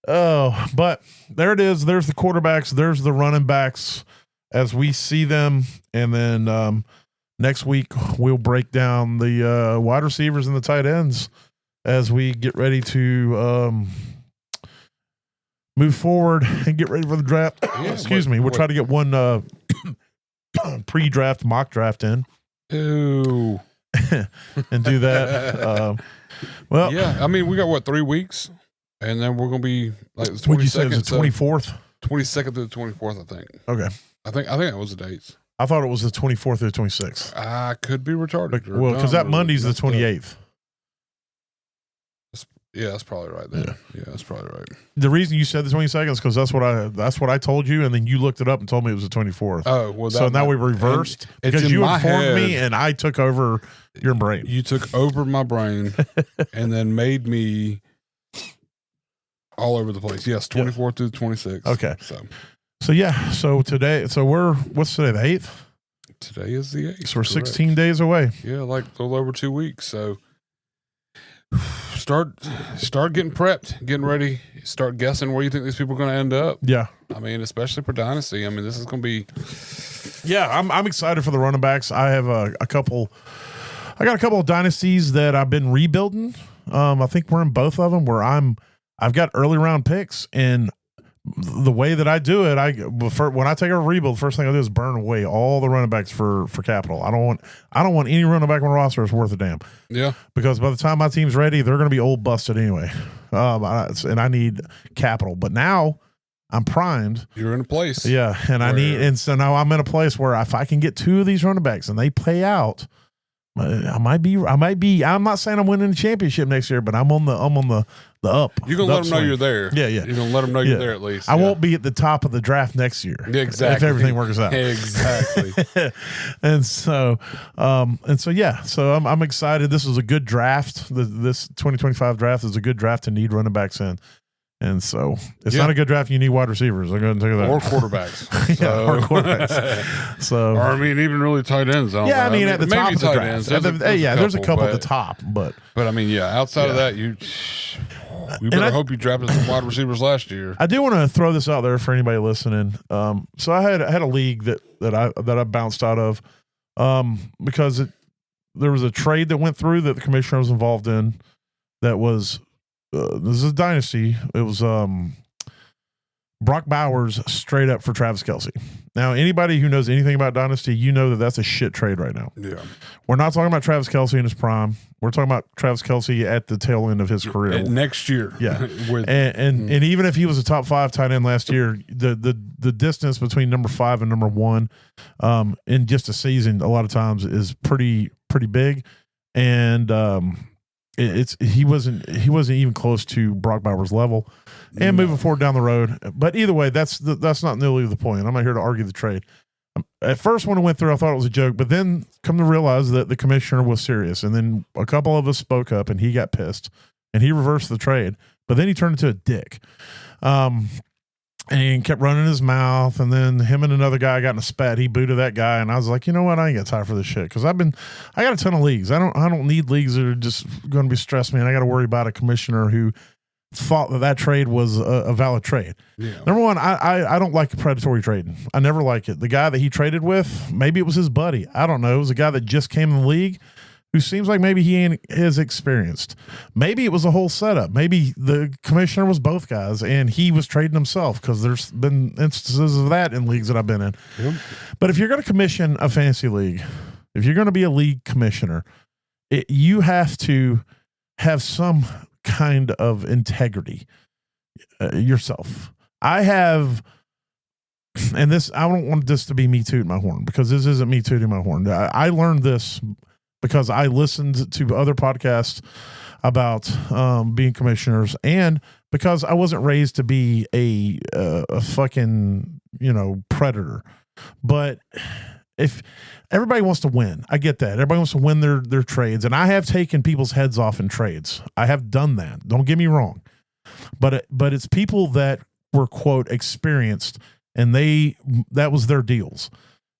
Speaker 2: but there it is. There's the quarterbacks. There's the running backs as we see them, and then next week we'll break down the wide receivers and the tight ends as we get ready to move forward and get ready for the draft. Excuse me. We'll try to get one pre-draft mock draft in.
Speaker 3: Ooh.
Speaker 2: And do that. Well,
Speaker 3: yeah. I mean, we got 3 weeks, and then we're gonna be like the 22nd.
Speaker 2: What'd you say? It was the 24th?
Speaker 3: 22nd to the 24th, I think.
Speaker 2: Okay.
Speaker 3: I think that was the dates.
Speaker 2: I thought it was the 24th or the 26th.
Speaker 3: I could be retarded.
Speaker 2: Well, because that Monday's the 28th.
Speaker 3: Yeah, that's probably right then. Yeah, that's probably right.
Speaker 2: The reason you said the 22nd is because that's what I told you, and then you looked it up and told me it was the 24th.
Speaker 3: Oh, well,
Speaker 2: so now we reversed because you informed me and I took over your brain.
Speaker 3: You took over my brain and then made me all over the place. Yes, 24th to the 26th.
Speaker 2: Okay. So yeah. So today, what's today? The 8th.
Speaker 3: Today is the 8th.
Speaker 2: So we're 16 days away.
Speaker 3: Yeah, like a little over 2 weeks. So. Start getting prepped, getting ready, start guessing where you think these people are going to end up.
Speaker 2: Yeah.
Speaker 3: I mean, especially for Dynasty. I mean, this is going to be.
Speaker 2: Yeah, I'm excited for the running backs. I have I got a couple of dynasties that I've been rebuilding. I think we're in both of them where I've got early round picks, and the way that I do it, when I take a rebuild, the first thing I do is burn away all the running backs for capital. I don't want any running back on the roster that's worth a damn.
Speaker 3: Yeah. Because
Speaker 2: by the time my team's ready, they're going to be old busted anyway. And I need capital. But now I'm primed.
Speaker 3: You're in a place.
Speaker 2: Yeah. And so now I'm in a place where if I can get 2 of these running backs and they play out, I'm not saying I'm winning the championship next year, but I'm on the up.
Speaker 3: You're going to let them know you're there.
Speaker 2: Yeah.
Speaker 3: You're going to let them know you're there at least.
Speaker 2: I won't be at the top of the draft next year.
Speaker 3: Yeah, exactly.
Speaker 2: If everything works out.
Speaker 3: Exactly.
Speaker 2: And so I'm excited. This is a good draft. This 2025 draft is a good draft to need running backs in. And so it's not a good draft. You need wide receivers. I'm going to tell you that.
Speaker 3: Or quarterbacks.
Speaker 2: Or quarterbacks.
Speaker 3: Or I mean, even really tight ends.
Speaker 2: I mean, at the top of the draft. There's a couple at the top, but
Speaker 3: I mean, outside of that, you better hope you drafted some wide receivers last year.
Speaker 2: I do want to throw this out there for anybody listening. So I had a league that I bounced out of because there was a trade that went through that the commissioner was involved in that was. This is a dynasty. It was Brock Bowers straight up for Travis Kelce. Now, anybody who knows anything about dynasty, you know that that's a shit trade right now.
Speaker 3: Yeah,
Speaker 2: we're not talking about Travis Kelce in his prime. We're talking about Travis Kelce at the tail end of his career
Speaker 3: next year.
Speaker 2: Yeah, and even if he was a top 5 tight end last year, the distance between number 5 and number 1 in just a season a lot of times is pretty big, and he wasn't even close to Brock Bowers' level, and moving forward down the road. But either way, that's not nearly the point. I'm not here to argue the trade. At first, when it went through, I thought it was a joke, but then come to realize that the commissioner was serious, and then a couple of us spoke up, and he got pissed, and he reversed the trade. But then he turned into a dick. And kept running his mouth, and then him and another guy got in a spat. He booted that guy, and I was like, you know what? I ain't got time for this shit because I got a ton of leagues. I don't need leagues that are just going to be stressing me, and I got to worry about a commissioner who thought that trade was a valid trade.
Speaker 3: Yeah.
Speaker 2: Number one, I don't like predatory trading. I never like it. The guy that he traded with, maybe it was his buddy. I don't know. It was a guy that just came in the league who seems like maybe he ain't as experienced. Maybe it was a whole setup. Maybe the commissioner was both guys and he was trading himself, because there's been instances of that in leagues that I've been in.
Speaker 3: Yep.
Speaker 2: But if you're going to commission a fantasy league, if you're going to be a league commissioner, you have to have some kind of integrity yourself. I have, and this, I don't want this to be me tooting my horn, because this isn't me tooting my horn. I learned this because I listened to other podcasts about being commissioners, and because I wasn't raised to be a fucking, predator. But if everybody wants to win, I get that. Everybody wants to win their trades, and I have taken people's heads off in trades. I have done that. Don't get me wrong. But it's people that were, quote, experienced, and that was their deals.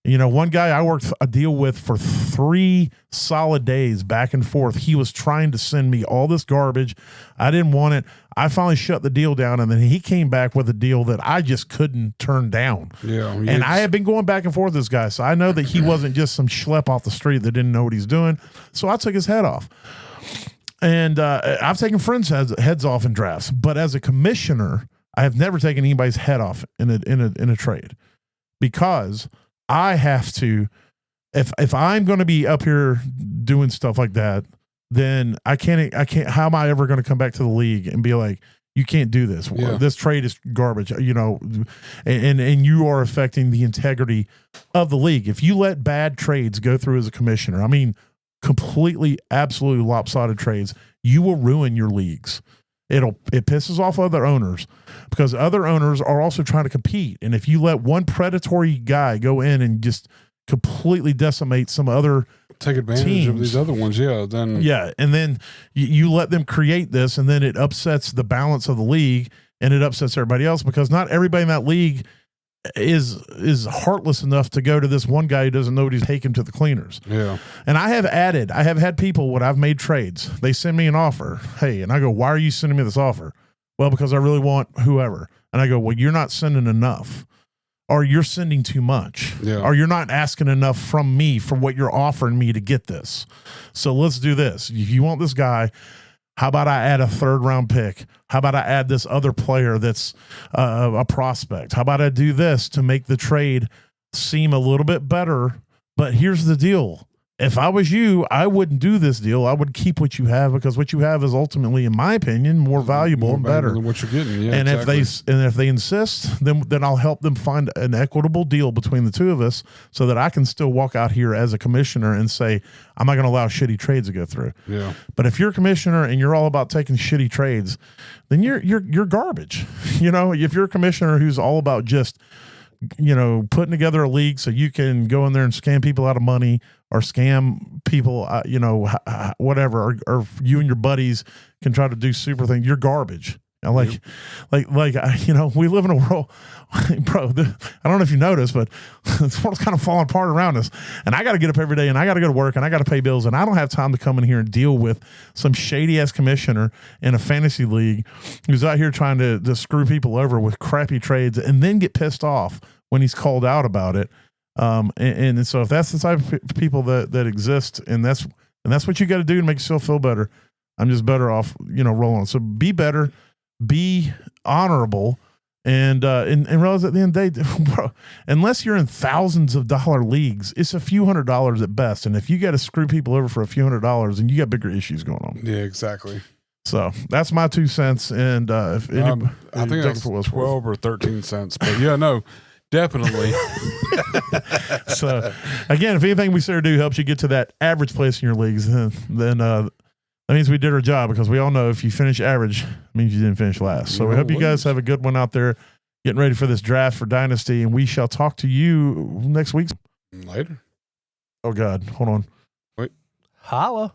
Speaker 2: One guy I worked a deal with for 3 solid days back and forth. He was trying to send me all this garbage. I didn't want it. I finally shut the deal down, and then he came back with a deal that I just couldn't turn down.
Speaker 3: Yeah.
Speaker 2: And I have been going back and forth with this guy, so I know that he wasn't just some schlep off the street that didn't know what he's doing. So I took his head off. And I've taken friends' heads off in drafts, but as a commissioner, I have never taken anybody's head off in a trade, because I have to, if I'm going to be up here doing stuff like that, then I can't, how am I ever going to come back to the league and be like, you can't do this. Yeah. This trade is garbage, and you are affecting the integrity of the league. If you let bad trades go through as a commissioner, I mean, completely, absolutely lopsided trades, you will ruin your leagues. It pisses off other owners, because other owners are also trying to compete. And if you let one predatory guy go in and just completely decimate some other
Speaker 3: take advantage
Speaker 2: teams
Speaker 3: of these other ones,
Speaker 2: and then you let them create this, and then it upsets the balance of the league, and it upsets everybody else, because not everybody in that league is heartless enough to go to this one guy who doesn't know what he's taking to the cleaners.
Speaker 3: Yeah.
Speaker 2: And I have had people, when I've made trades, they send me an offer. Hey, and I go, why are you sending me this offer? Well, because I really want whoever. And I go, well, you're not sending enough, or you're sending too much, or you're not asking enough from me for what you're offering me to get this. So let's do this. If you want this guy, how about I add a 3rd round pick? How about I add this other player that's a prospect? How about I do this to make the trade seem a little bit better? But here's the deal. If I was you, I wouldn't do this deal. I would keep what you have, because what you have is ultimately, in my opinion, more valuable and better
Speaker 3: than what you're getting. Yeah,
Speaker 2: and
Speaker 3: exactly.
Speaker 2: if they insist, then I'll help them find an equitable deal between the two of us, so that I can still walk out here as a commissioner and say, I'm not going to allow shitty trades to go through.
Speaker 3: Yeah.
Speaker 2: But if you're a commissioner and you're all about taking shitty trades, then you're garbage. If you're a commissioner who's all about just putting together a league so you can go in there and scam people out of money, or scam people, whatever, or you and your buddies can try to do super things, you're garbage. Like, we live in a world, bro. I don't know if you noticed, but this world's kind of falling apart around us. And I got to get up every day, and I got to go to work, and I got to pay bills, and I don't have time to come in here and deal with some shady ass commissioner in a fantasy league who's out here trying to screw people over with crappy trades, and then get pissed off when he's called out about it. And so if that's the type of people that exist, and that's what you got to do to make yourself feel better, I'm just better off, rolling. So be better, be honorable, and realize at the end of the day, bro, unless you're in thousands of dollar leagues, it's a few $100s at best. And if you got to screw people over for a few $100s, then you got bigger issues going on.
Speaker 3: Yeah, exactly.
Speaker 2: So that's my 2 cents. And
Speaker 3: I think that's 12 or 13 cents, but yeah, no. Definitely.
Speaker 2: So, again, if anything we say or do helps you get to that average place in your leagues, then that means we did our job, because we all know if you finish average, it means you didn't finish last. So we hope you guys have a good one out there getting ready for this draft for Dynasty, and we shall talk to you next week.
Speaker 3: Later.
Speaker 2: Oh, God. Hold on.
Speaker 3: Wait.
Speaker 4: Holla.